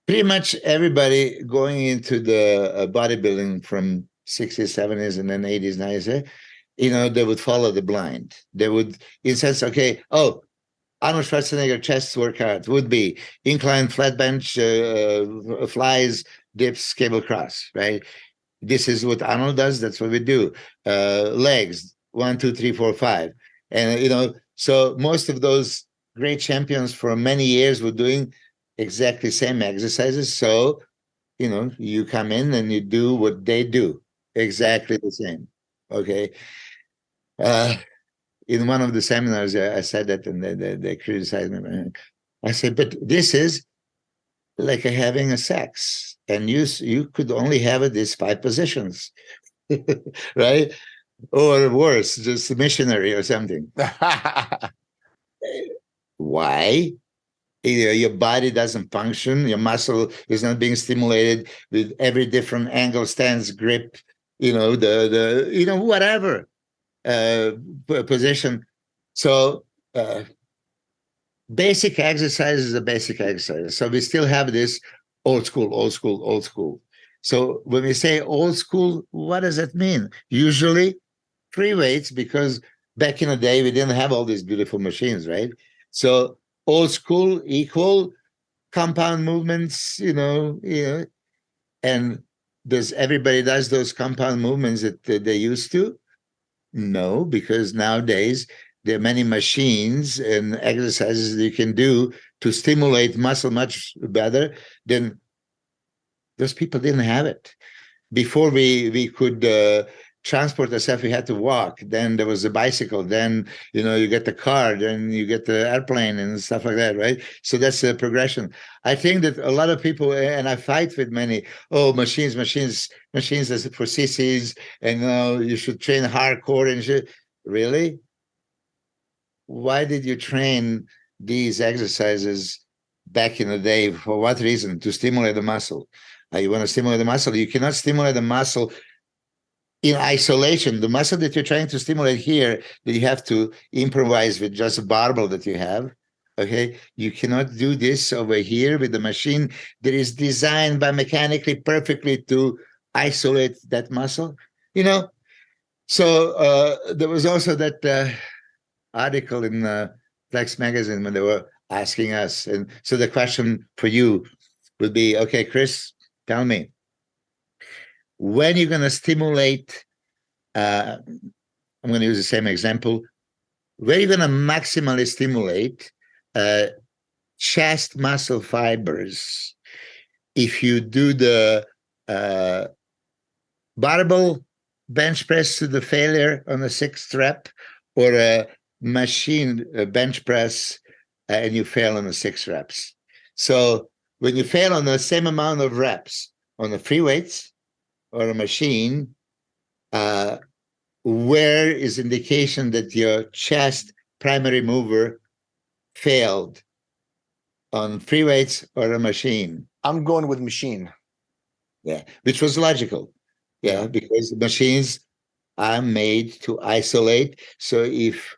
Pretty much everybody going into the bodybuilding from 60s, 70s, and then 80s, 90s, they would follow the blind. They would, in sense, okay, Arnold Schwarzenegger chest workout would be incline flat bench, flies, dips, cable cross, right? This is what Arnold does. That's what we do. Legs, 1, 2, 3, 4, 5. And, so most of those great champions for many years were doing exactly same exercises. So, you come in and you do what they do, exactly the same. Okay. In one of the seminars, I said that, and they criticized me. I said, but this is like having a sex, and you could only have it these 5 positions, right? Or worse, just a missionary or something. Why? Your body doesn't function. Your muscle is not being stimulated with every different angle, stance, grip. Whatever position. So basic exercise is a basic exercise. So we still have this old school, old school, old school. So when we say old school, what does that mean? Usually free weights, because back in the day we didn't have all these beautiful machines, right? So old school equal compound movements, and does everybody does those compound movements that they used to? No, because nowadays there are many machines and exercises that you can do to stimulate muscle much better than those people didn't have it. Before we could transport ourselves, we had to walk. Then there was a bicycle. Then, you get the car. Then you get the airplane and stuff like that, right? So that's the progression. I think that a lot of people, and I fight with many, machines as for sissies, and you should train hardcore and shit. Really? Why did you train these exercises back in the day? For what reason? To stimulate the muscle. You want to stimulate the muscle. You cannot stimulate the muscle in isolation. The muscle that you're trying to stimulate here, that you have to improvise with just a barbell that you have. Okay, you cannot do this over here with the machine that is designed mechanically perfectly to isolate that muscle. So there was also that article in Flex magazine when they were asking us, and so the question for you would be, okay, Chris, tell me, when you're going to stimulate I'm going to use the same example, where you're going to maximally stimulate chest muscle fibers. If you do the barbell bench press to the failure on the 6th rep, or a machine bench press and you fail on the 6 reps. So when you fail on the same amount of reps on the free weights or a machine, where is indication that your chest primary mover failed, on free weights or a machine? I'm going with machine. Yeah, which was logical. Yeah, because machines are made to isolate. So if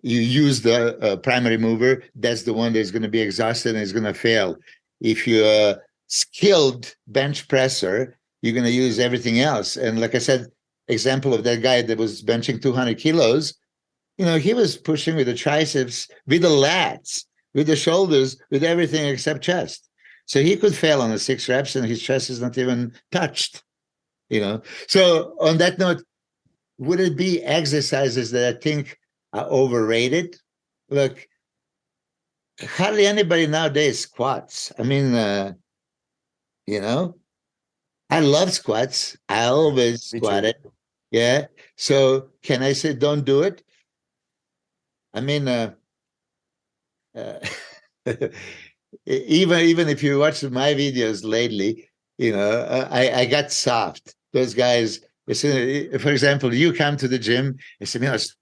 you use the primary mover, that's the one that's going to be exhausted and is going to fail. If you're a skilled bench presser, you're going to use everything else. And like I said, example of that guy that was benching 200 kilos, he was pushing with the triceps, with the lats, with the shoulders, with everything except chest. So he could fail on the 6 reps and his chest is not even touched, So on that note, would it be exercises that I think are overrated? Look, hardly anybody nowadays squats. I mean, I love squats. I always squatted. Yeah. So can I say don't do it? I mean, even if you watch my videos lately, I got soft. Those guys, for example, you come to the gym and say,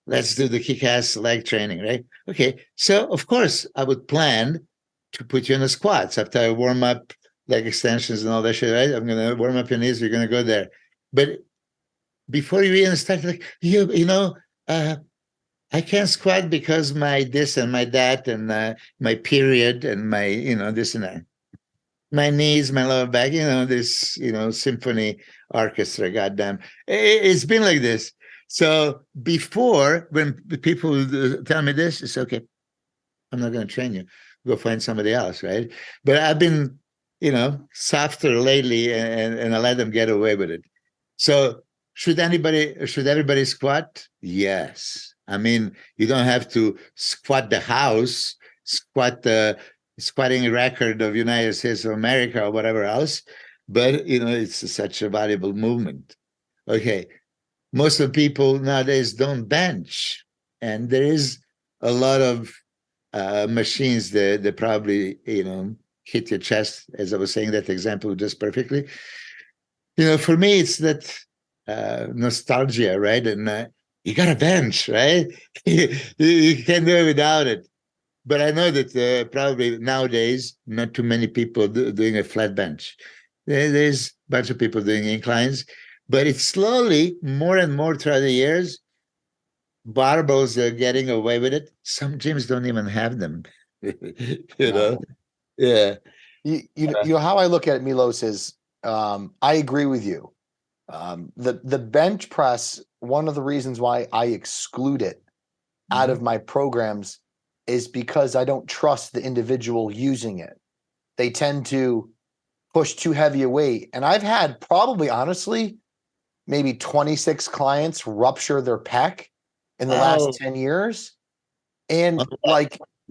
let's do the kick-ass leg training, right? Okay. So of course I would plan to put you in the squats after I warm up leg extensions and all that shit, right? I'm going to warm up your knees. You're going to go there. But before you even start, I can't squat because my this and my that and my period and my, this and that. My knees, my lower back, this, symphony orchestra, goddamn. It's been like this. So before, when people tell me this, it's okay. I'm not going to train you. Go find somebody else, right? But I've been, softer lately and I let them get away with it. So should everybody squat? Yes. I mean, you don't have to squat the house, squat the squatting record of United States of America or whatever else, but it's such a valuable movement. Okay, most of the people nowadays don't bench, and there is a lot of machines that probably hit your chest, as I was saying that example just perfectly. For me, it's that nostalgia, right? And you got a bench, right? You can't do it without it. But I know that probably nowadays, not too many people doing a flat bench. There's a bunch of people doing inclines, but it's slowly, more and more throughout the years, barbells are getting away with it. Some gyms don't even have them, know? Yeah. How I look at it, Milos, is I agree with you. The bench press, one of the reasons why I exclude it out of my programs is because I don't trust the individual using it. They tend to push too heavy a weight. And I've had probably, honestly, maybe 26 clients rupture their pec in the last 10 years. And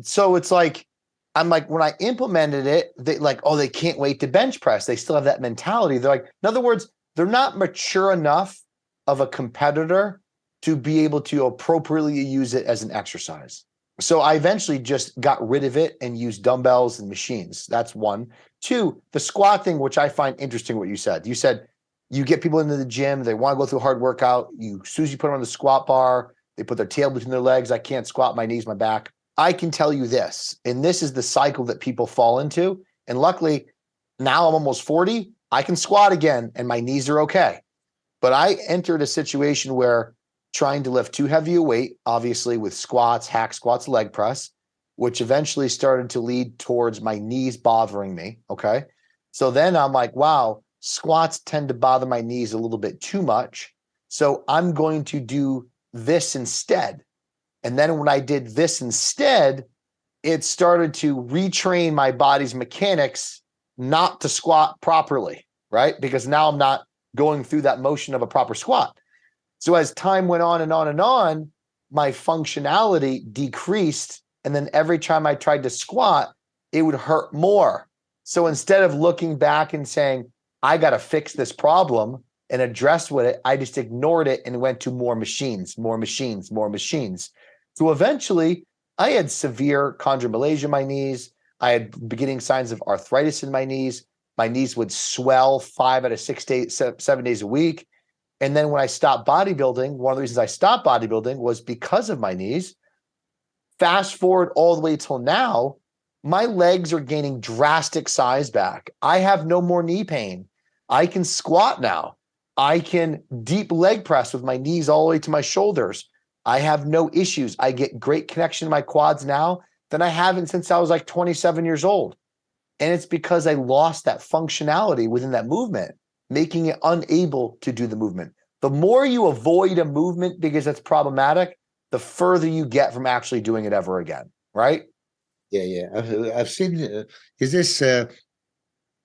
so it's like, I'm like, when I implemented it, they can't wait to bench press. They still have that mentality. They're like, in other words, they're not mature enough of a competitor to be able to appropriately use it as an exercise. So I eventually just got rid of it and used dumbbells and machines. That's one. Two, the squat thing, which I find interesting what you said. You said you get people into the gym, they want to go through a hard workout. As soon as you put them on the squat bar, they put their tail between their legs. I can't squat, my knees, my back. I can tell you this, and this is the cycle that people fall into. And luckily, now I'm almost 40. I can squat again and my knees are okay. But I entered a situation where trying to lift too heavy a weight, obviously with squats, hack squats, leg press, which eventually started to lead towards my knees bothering me. Okay. So then I'm like, wow, squats tend to bother my knees a little bit too much. So I'm going to do this instead. And then when I did this instead, it started to retrain my body's mechanics not to squat properly, right? Because now I'm not going through that motion of a proper squat. So as time went on and on and on, my functionality decreased. And then every time I tried to squat, it would hurt more. So instead of looking back and saying, I got to fix this problem and address with it, I just ignored it and went to more machines, more machines, more machines. So eventually I had severe chondromalacia in my knees. I had beginning signs of arthritis in my knees. My knees would swell 5 out of 6 days, 7 days a week. And then when I stopped bodybuilding, one of the reasons I stopped bodybuilding was because of my knees. Fast forward all the way till now, my legs are gaining drastic size back. I have no more knee pain. I can squat now. I can deep leg press with my knees all the way to my shoulders. I have no issues. I get great connection in my quads now than I haven't since I was like 27 years old. And it's because I lost that functionality within that movement, making it unable to do the movement. The more you avoid a movement because it's problematic, the further you get from actually doing it ever again, right? Yeah. I've seen, is this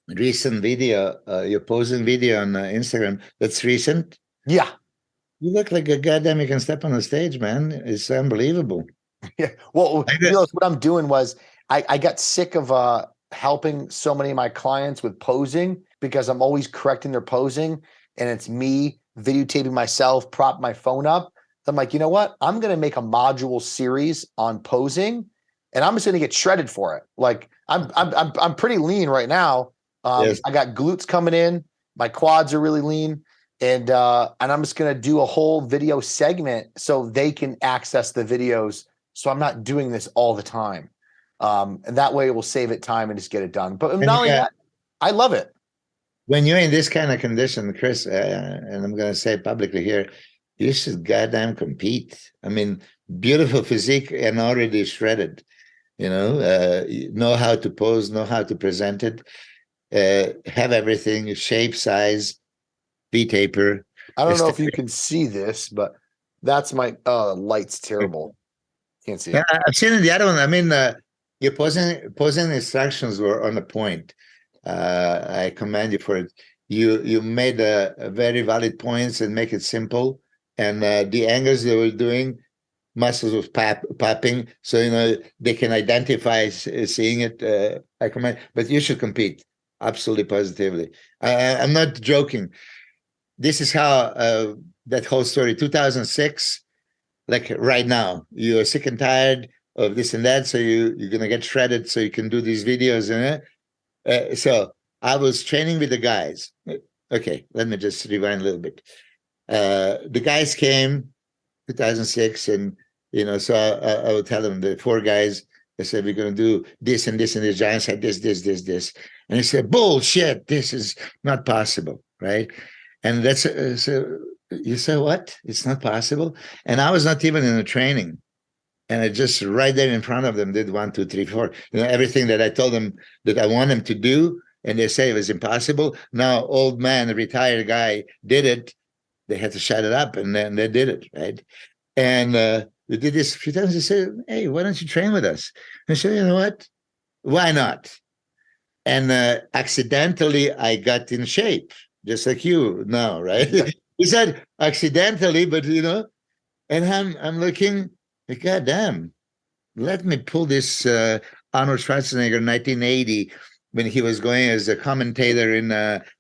recent video, your posing video on Instagram, that's recent? Yeah. You look like a goddamn, you can step on the stage, man. It's unbelievable. Yeah. Well, what I'm doing was I got sick of helping so many of my clients with posing because I'm always correcting their posing and it's me videotaping myself, prop my phone up. So I'm like, you know what? I'm going to make a module series on posing and I'm just going to get shredded for it. Like I'm pretty lean right now. Yes. I got glutes coming in. My quads are really lean. And I'm just going to do a whole video segment so they can access the videos. So I'm not doing this all the time. And that way it will save it time and just get it done. But not only that, I love it. When you're in this kind of condition, Chris, and I'm going to say publicly here, you should goddamn compete. I mean, beautiful physique and already shredded, know how to pose, know how to present it, have everything, shape, size, V-taper. I don't know if you can see this, but that's my light's terrible. Can't see it. I've seen the other one. I mean, your posing instructions were on a point. I commend you for it. You made a very valid points and make it simple. And the angles they were doing, muscles was popping, so they can identify seeing it. I commend, but you should compete absolutely positively. I'm not joking. This is how that whole story. 2006, like right now, you are sick and tired of this and that, so you're gonna get shredded, so you can do these videos and so I was training with the guys. Okay, let me just rewind a little bit. The guys came 2006, and so I would tell them, the 4 guys, I said, we're going to do this and this, and the giant said this, and they said, bullshit, this is not possible, right? And that's so you say, what? It's not possible? And I was not even in the training, and I just right there in front of them did 1, 2, 3, 4, everything that I told them that I want them to do, and they say it was impossible. Now, old man, a retired guy, did it. They had to shut it up, and then they did it, right? And we did this a few times. They said, hey, why don't you train with us? And I said, you know what? Why not? And accidentally, I got in shape, just like you now, right? He said accidentally, but and I'm looking, God damn, let me pull this Arnold Schwarzenegger 1980 when he was going as a commentator in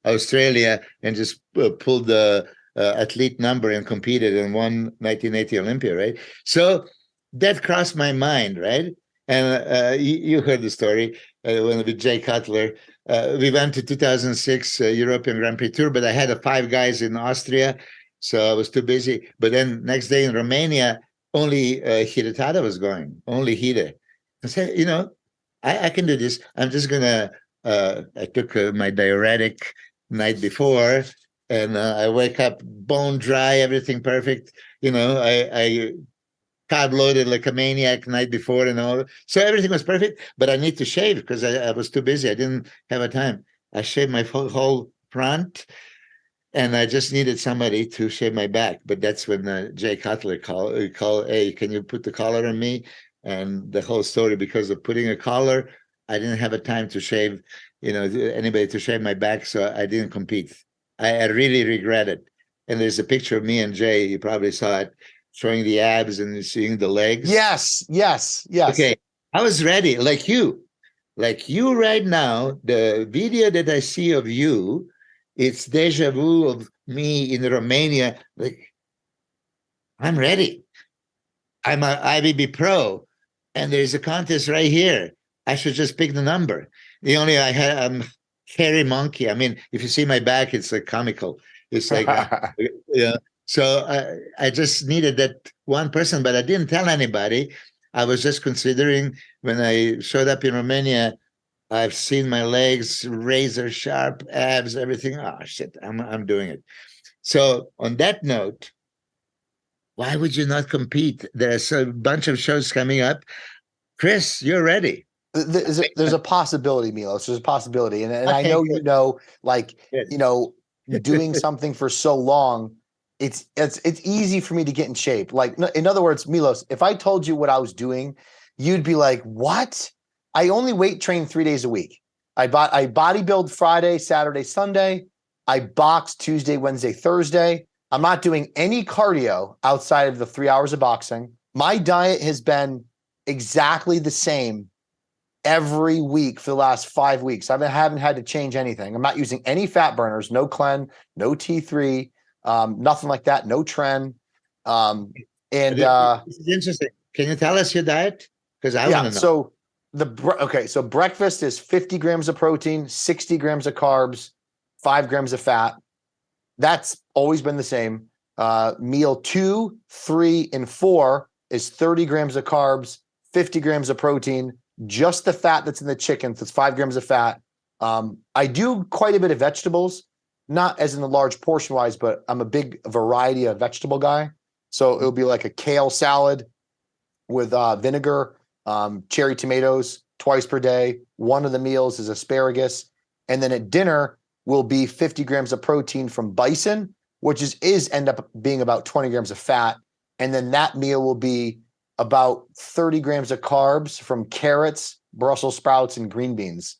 Australia and just pulled the athlete number and competed and won 1980 Olympia, right? So that crossed my mind, right? And you heard the story when with Jay Cutler. We went to 2006 European Grand Prix Tour, but I had 5 guys in Austria, so I was too busy. But then next day in Romania, only Hidetada was going, only Hide. I said, I can do this. I'm just gonna. I took my diuretic night before, and I wake up bone dry, everything perfect. I carb loaded like a maniac night before and all. So everything was perfect, but I need to shave because I was too busy. I didn't have a time. I shaved my whole front, and I just needed somebody to shave my back. But that's when Jay Cutler called, hey, can you put the collar on me? And the whole story, because of putting a collar, I didn't have a time to shave, anybody to shave my back, so I didn't compete. I really regret it. and there's a picture of me and Jay. You probably saw it, showing the abs and seeing the legs. Yes. Okay, I was ready, like you. Like you right now, the video that I see of you, it's deja vu of me in Romania. Like, I'm ready. I'm a IFBB pro, and there's a contest right here. I should just pick the number. I'm hairy monkey. I mean, if you see my back, it's like comical. It's like, yeah. So I just needed that one person, but I didn't tell anybody. I was just considering when I showed up in Romania. I've seen my legs, razor sharp abs, everything. Oh shit, I'm doing it. So on that note, why would you not compete? There's a bunch of shows coming up. Chris, you're ready. There's a possibility, Milos. There's a possibility, and I Okay, know good. like Good. doing something for so long, it's easy for me to get in shape. Like, in other words, Milos, if I told you what I was doing, you'd be like, "What?" I only weight train 3 days a week. I bodybuild Friday, Saturday, Sunday. I box Tuesday, Wednesday, Thursday. I'm not doing any cardio outside of the 3 hours of boxing. My diet has been exactly the same every week for the last 5 weeks. I haven't had to change anything. I'm not using any fat burners, no Clen, no T3, nothing like that, no Tren. This is interesting. Can you tell us your diet? Because I want to know. So so breakfast is 50 grams of protein, 60 grams of carbs, 5 grams of fat. That's always been the same. Meal 2, 3, and 4 is 30 grams of carbs, 50 grams of protein, just the fat that's in the chicken. So it's 5 grams of fat. I do quite a bit of vegetables, not as in the large portion wise, but I'm a big variety of vegetable guy. So it'll be like a kale salad with vinegar, cherry tomatoes twice per day. One of the meals is asparagus. And then at dinner will be 50 grams of protein from bison, which is end up being about 20 grams of fat. And then that meal will be about 30 grams of carbs from carrots, Brussels sprouts, and green beans.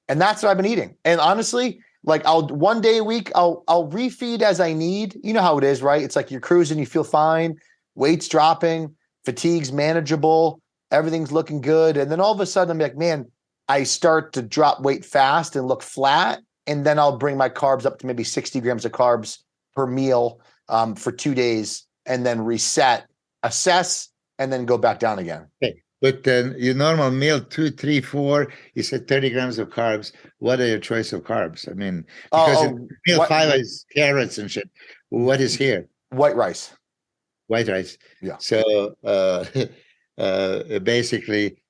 And that's what I've been eating. And honestly, like one day a week, I'll refeed as I need. You know how it is, right? It's like you're cruising, you feel fine, weight's dropping, fatigue's manageable, everything's looking good. And then all of a sudden I'm like, man, I start to drop weight fast and look flat. And then I'll bring my carbs up to maybe 60 grams of carbs per meal for 2 days, and then reset, assess, and then go back down again. Okay. But then your normal meal, 2, 3, 4, you said 30 grams of carbs. What are your choice of carbs? I mean, because in meal 5 is carrots and shit. What is here? White rice. White rice. Yeah. So basically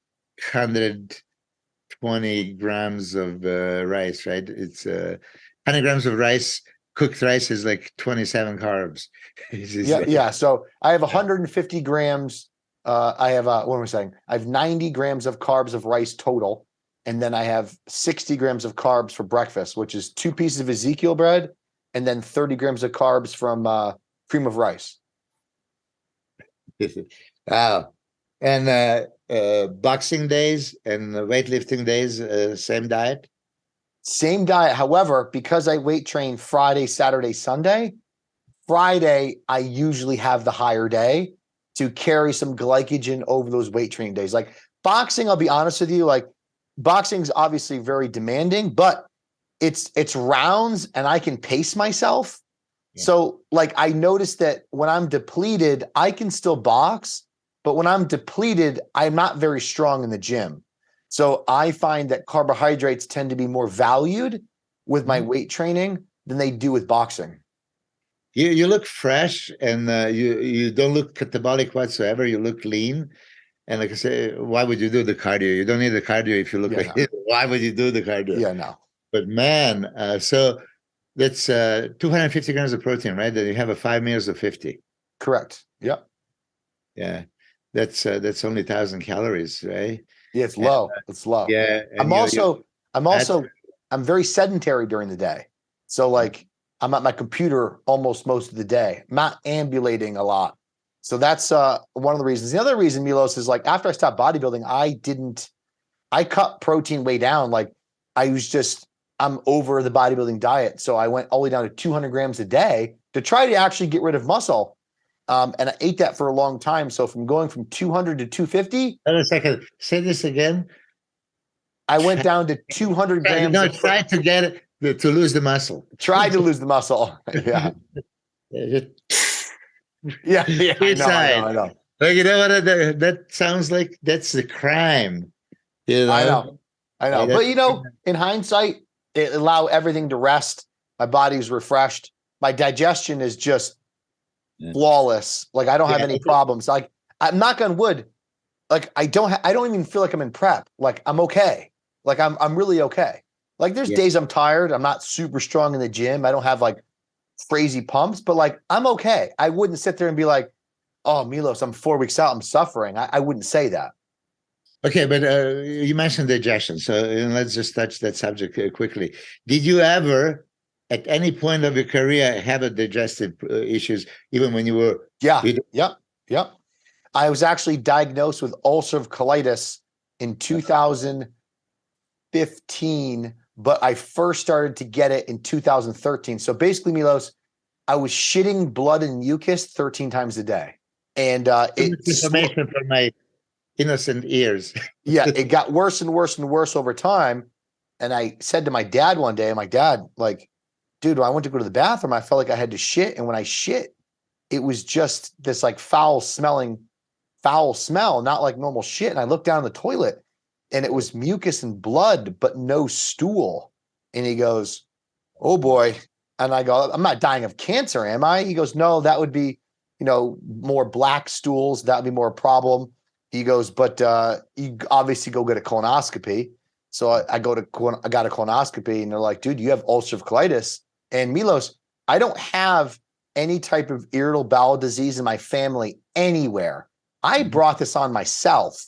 120 grams of rice, right? It's 100 grams of rice. Cooked rice is like 27 carbs. Yeah. So I have 150 grams. I have what am I saying? I have 90 grams of carbs of rice total, and then I have 60 grams of carbs for breakfast, which is 2 pieces of Ezekiel bread, and then 30 grams of carbs from cream of rice. Wow. And boxing days and weightlifting days, same diet? Same diet. However, because I weight train Friday, Saturday, Sunday, Friday, I usually have the higher day to carry some glycogen over those weight training days. Like boxing, I'll be honest with you, like boxing's obviously very demanding, but it's rounds and I can pace myself. Yeah. So like I noticed that when I'm depleted, I can still box, but when I'm depleted, I'm not very strong in the gym. So I find that carbohydrates tend to be more valued with my weight training than they do with boxing. You look fresh, and you don't look catabolic whatsoever. You look lean. And like I say, why would you do the cardio? You don't need the cardio if you look like it. Why would you do the cardio? Yeah, no. But man, so that's 250 grams of protein, right? Then you have a 5 meals of 50. Correct. Yep. Yeah. That's only 1,000 calories, right? Yeah, it's low. It's low. Yeah. I'm very sedentary during the day. So like I'm at my computer almost most of the day, I'm not ambulating a lot. So that's one of the reasons. The other reason, Milos, is like after I stopped bodybuilding, I cut protein way down. Like I'm over the bodybuilding diet. So I went all the way down to 200 grams a day to try to actually get rid of muscle. And I ate that for a long time. So from going from 200 to 250, Hold on a second. Say this again. I went down to 200 grams. No, try to get it to lose the muscle. Tried to lose the muscle. Yeah. Yeah, Yeah. I know. Like, you know what? That sounds like that's the crime. You know? I know. But, in hindsight, it allowed everything to rest. My body's refreshed. My digestion is just flawless. Like, I don't have any problems. Like, I'm knock on wood. Like, I don't even feel like I'm in prep. Like, I'm okay. Like, I'm really okay. Like, there's days I'm tired. I'm not super strong in the gym. I don't have like crazy pumps, but like, I'm okay. I wouldn't sit there and be like, oh, Milos, I'm 4 weeks out. I'm suffering. I wouldn't say that. Okay, but you mentioned digestion. So let's just touch that subject quickly. Did you ever, at any point of your career, have a digestive issues, even when you were? Yep. I was actually diagnosed with ulcerative colitis in 2015, but I first started to get it in 2013. So basically, Milos, I was shitting blood and mucus 13 times a day. And it's information from my innocent ears. Yeah, it got worse and worse and worse over time. And I said to my dad one day, Dad, like, dude, when I went to go to the bathroom, I felt like I had to shit. And when I shit, it was just this like foul smell, not like normal shit. And I looked down the toilet and it was mucus and blood, but no stool. And he goes, oh boy. And I go, I'm not dying of cancer, am I? He goes, no, that would be, more black stools. That would be more a problem. He goes, but you obviously go get a colonoscopy. So I got a colonoscopy and they're like, dude, you have ulcerative colitis. And Milos, I don't have any type of irritable bowel disease in my family anywhere. I brought this on myself.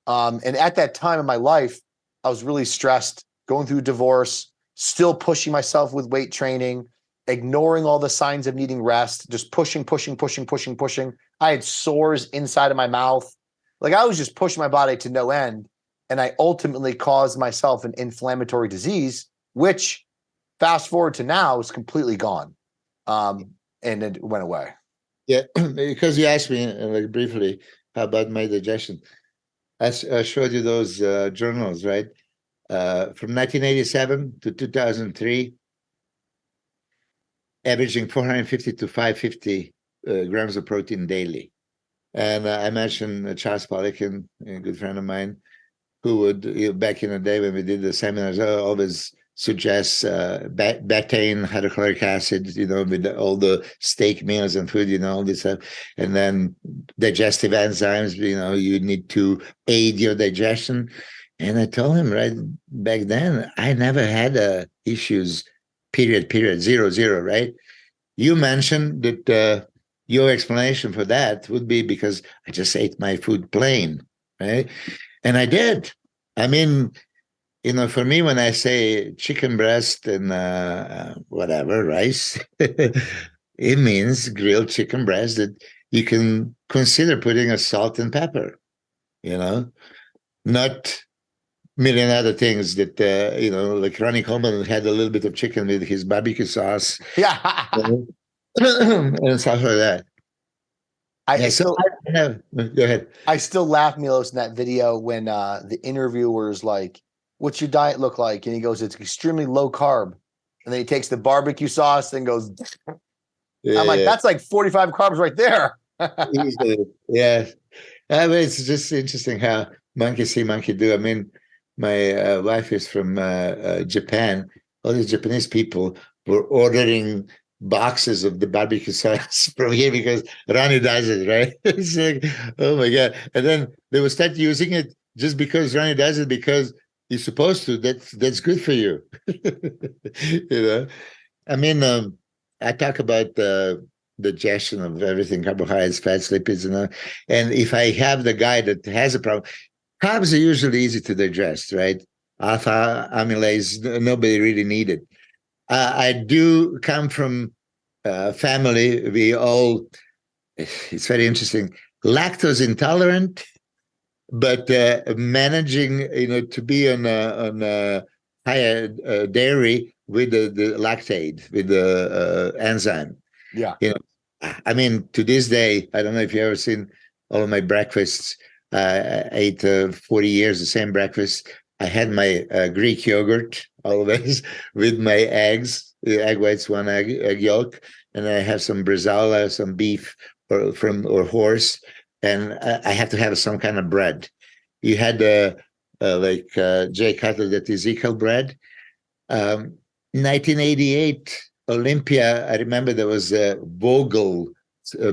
And at that time in my life, I was really stressed, going through divorce, still pushing myself with weight training, ignoring all the signs of needing rest, just pushing. I had sores inside of my mouth. Like, I was just pushing my body to no end. And I ultimately caused myself an inflammatory disease, which fast forward to now is completely gone. And it went away. Yeah, because you asked me like briefly about my digestion. I showed you those journals, right? From 1987 to 2003, averaging 450 to 550 grams of protein daily. And I mentioned Charles Poliquin, a good friend of mine, who would, back in the day when we did the seminars, always suggest betaine, hydrochloric acid, with all the steak meals and food, all this stuff. And then digestive enzymes, you need to aid your digestion. And I told him right back then, I never had issues, period, 0, right? You mentioned that your explanation for that would be because I just ate my food plain, right? And I did. I mean, for me, when I say chicken breast and whatever, rice, it means grilled chicken breast that you can consider putting a salt and pepper, not million other things that, like Ronnie Coleman had a little bit of chicken with his barbecue sauce. Yeah. And stuff like that. Go ahead. I still laugh, Milos, in that video when the interviewer's like, what's your diet look like? And he goes, it's extremely low carb. And then he takes the barbecue sauce and goes, I'm like, that's like 45 carbs right there. Yeah. I mean, it's just interesting how monkey see, monkey do. I mean, my wife is from Japan. All these Japanese people were ordering boxes of the barbecue sauce from here because Ronnie does it, right? It's like, oh my God. And then they will start using it just because Ronnie does it because he's supposed to. That's good for you. I mean, I talk about the digestion of everything, carbohydrates, fats, lipids, and if I have the guy that has a problem, carbs are usually easy to digest, right? Alpha amylase, nobody really need it. I do come from a family, it's very interesting, lactose intolerant, but managing, to be on a higher dairy with the lactate, with the enzyme. Yeah. You know, I mean, to this day, I don't know if you ever seen all of my breakfasts. I ate 40 years the same breakfast. I had my Greek yogurt always with my eggs, the egg whites, one egg yolk, and I have some bresaola, some beef or horse, and I have to have some kind of bread. You had like Jay Cutler, that Ezekiel bread. 1988 Olympia, I remember there was a Vogel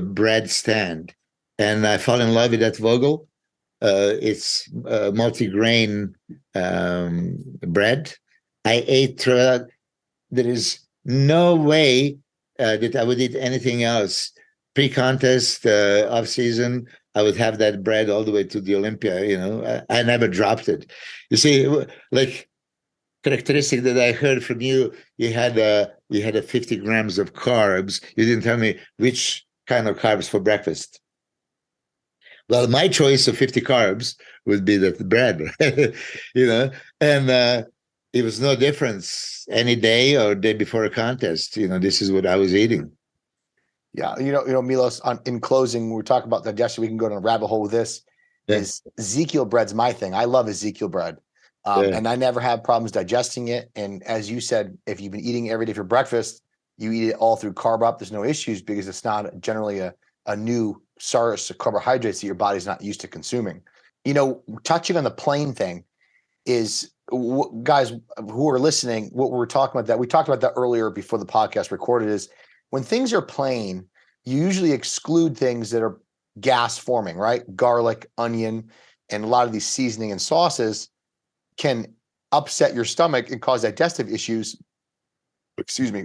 bread stand, and I fell in love with that Vogel. It's multi-grain bread. I ate throughout. There is no way that I would eat anything else. Pre-contest, off-season, I would have that bread all the way to the Olympia. You know, I never dropped it. You see, like characteristic that I heard from you, you had a 50 grams of carbs. You didn't tell me which kind of carbs for breakfast. Well, my choice of 50 carbs would be that bread, you know, and it was no difference any day or day before a contest. You know, this is what I was eating. Yeah, Milos. In closing, we're talking about digestion. We can go down a rabbit hole with this. Yeah. Is Ezekiel bread's my thing. I love Ezekiel bread, and I never have problems digesting it. And as you said, if you've been eating every day for breakfast, you eat it all through carb up. There's no issues because it's not generally a new source of carbohydrates that your body's not used to consuming. You know, touching on the plain thing is, guys who are listening, what we're talking about, that we talked about that earlier before the podcast recorded, is when things are plain, you usually exclude things that are gas forming, right? Garlic, onion, and a lot of these seasoning and sauces can upset your stomach and cause digestive issues,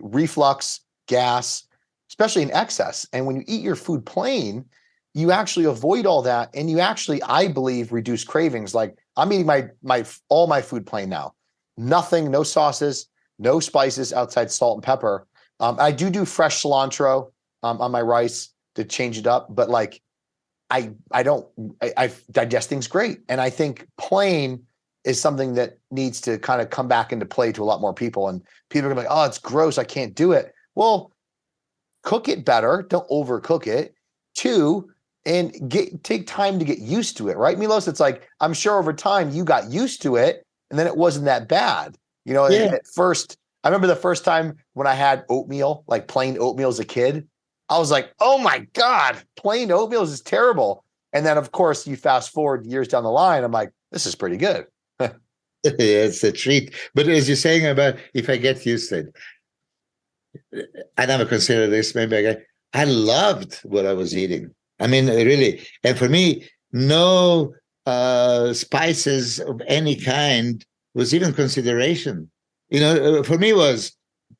reflux, gas, especially in excess. And when you eat your food plain, you actually avoid all that, and you actually, I believe, reduce cravings. Like, I'm eating all my food plain now. Nothing, no sauces, no spices outside salt and pepper. I do fresh cilantro on my rice to change it up, but like I digest things great. And I think plain is something that needs to kind of come back into play to a lot more people. And people are gonna be like, oh, it's gross, I can't do it. Well, cook it better, don't overcook it. 2, and take time to get used to it, right, Milos? It's like, I'm sure over time you got used to it, and then it wasn't that bad. You know, at first, I remember the first time when I had oatmeal, like plain oatmeal as a kid, I was like, oh my God, plain oatmeal is terrible. And then, of course, you fast forward years down the line, I'm like, this is pretty good. Yeah, it's a treat. But as you're saying about if I get used to it, I never considered this. Maybe I loved what I was eating. I mean, really. And for me, no spices of any kind was even consideration. You know, for me is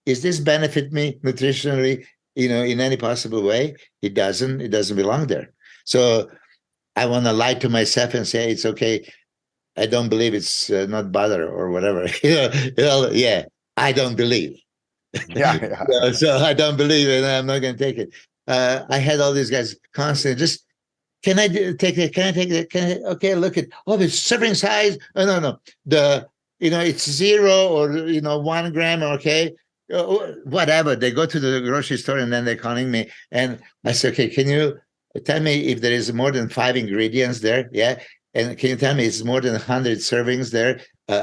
this benefit me nutritionally, you know, in any possible way? It doesn't belong there. So I want to lie to myself and say, it's okay. I don't believe it's not butter or whatever. Yeah, I don't believe. Yeah. So I don't believe it, and I'm not going to take it. I had all these guys constantly just, can I take it? Can I take it? Okay, look at, it's serving size. Oh, no. It's 0 or, 1 gram. Okay. Whatever. They go to the grocery store and then they're calling me. And I say, okay, can you tell me if there is more than 5 ingredients there? Yeah. And can you tell me it's more than 100 servings there?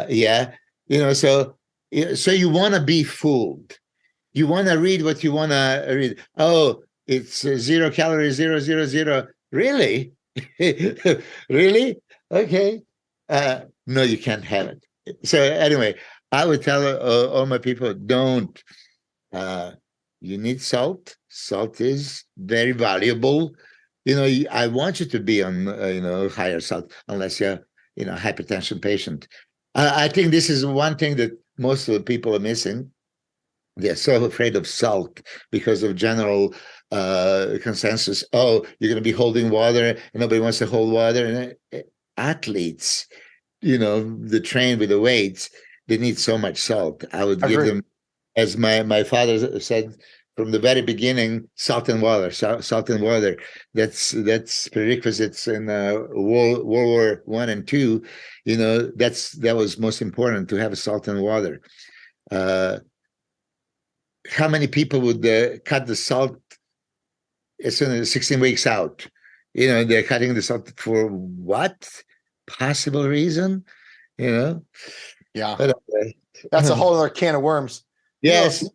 Yeah. So you want to be fooled. You want to read what you want to read. Oh, it's 0 calories, 0, 0, 0. Really? Really? Okay. No, you can't have it. So anyway, I would tell all my people, don't. You need salt. Salt is very valuable. I want you to be on, higher salt, unless you're, hypertension patient. I think this is one thing that most of the people are missing. They're so afraid of salt because of general consensus. Oh, you're going to be holding water, and nobody wants to hold water. And athletes, the train with the weights, they need so much salt. I would give them, as my father said from the very beginning, salt and water. Salt and water. That's prerequisites in World War I and II. That was most important, to have salt and water. How many people would cut the salt as soon as 16 weeks out. You know, they're cutting this out for what possible reason? You know, Yeah, but that's a whole other can of worms. yes. You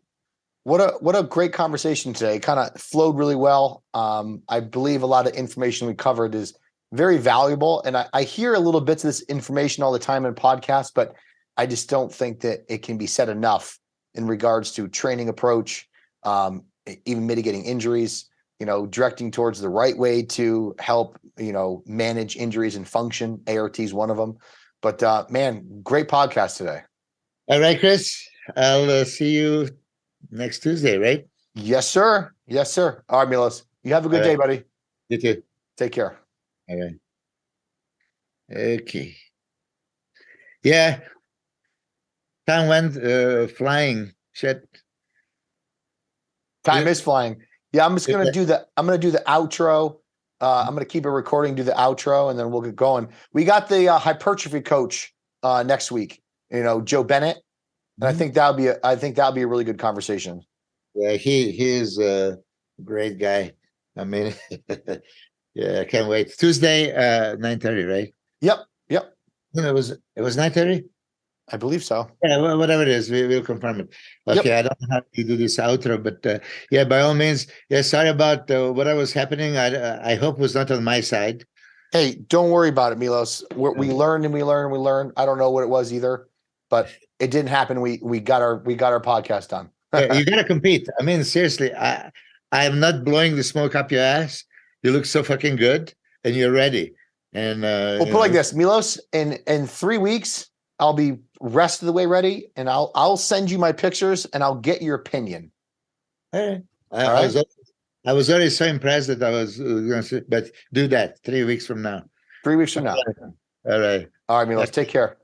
know, what a great conversation today. Kind of flowed really well. I believe a lot of information we covered is very valuable, and I hear a little bits of this information all the time in podcasts, but I just don't think that it can be said enough in regards to training approach, even mitigating injuries, you know, directing towards the right way to help, you know, manage injuries and function. ART is one of them. But man, great podcast today. All right, Chris. I'll see you next Tuesday, right? Yes, sir. Yes, sir. All right, Milos. You have a good day, buddy. You too. Take care. All right. Okay. Yeah. Time went flying. Shit. Time Yeah. is flying. Yeah, I'm just gonna do the outro. I'm gonna keep it recording, do the outro, and then we'll get going. We got the hypertrophy coach next week. You know, Joe Bennett, and I think that'll be a really good conversation. Yeah, he is a great guy. I mean, yeah, I can't wait. Tuesday, 9:30, right? Yep. No, it was 9:30. I believe so. Yeah, whatever it is, we'll confirm it. Okay, I don't know how to do this outro, but yeah, by all means, yeah. Sorry about what was happening. I hope it was not on my side. Hey, don't worry about it, Milos. We learned and we learned and we learned. I don't know what it was either, but it didn't happen. We got our podcast done. Yeah, you gotta compete. I mean, seriously, I am not blowing the smoke up your ass. You look so fucking good, and you're ready. And We'll put it like this, Milos. In 3 weeks, I'll be rest of the way ready, and I'll send you my pictures, and I'll get your opinion. All right. All right. I was already so impressed that I was going to say, but do that 3 weeks from now. 3 weeks from now. All right. All right, Milos. Take care.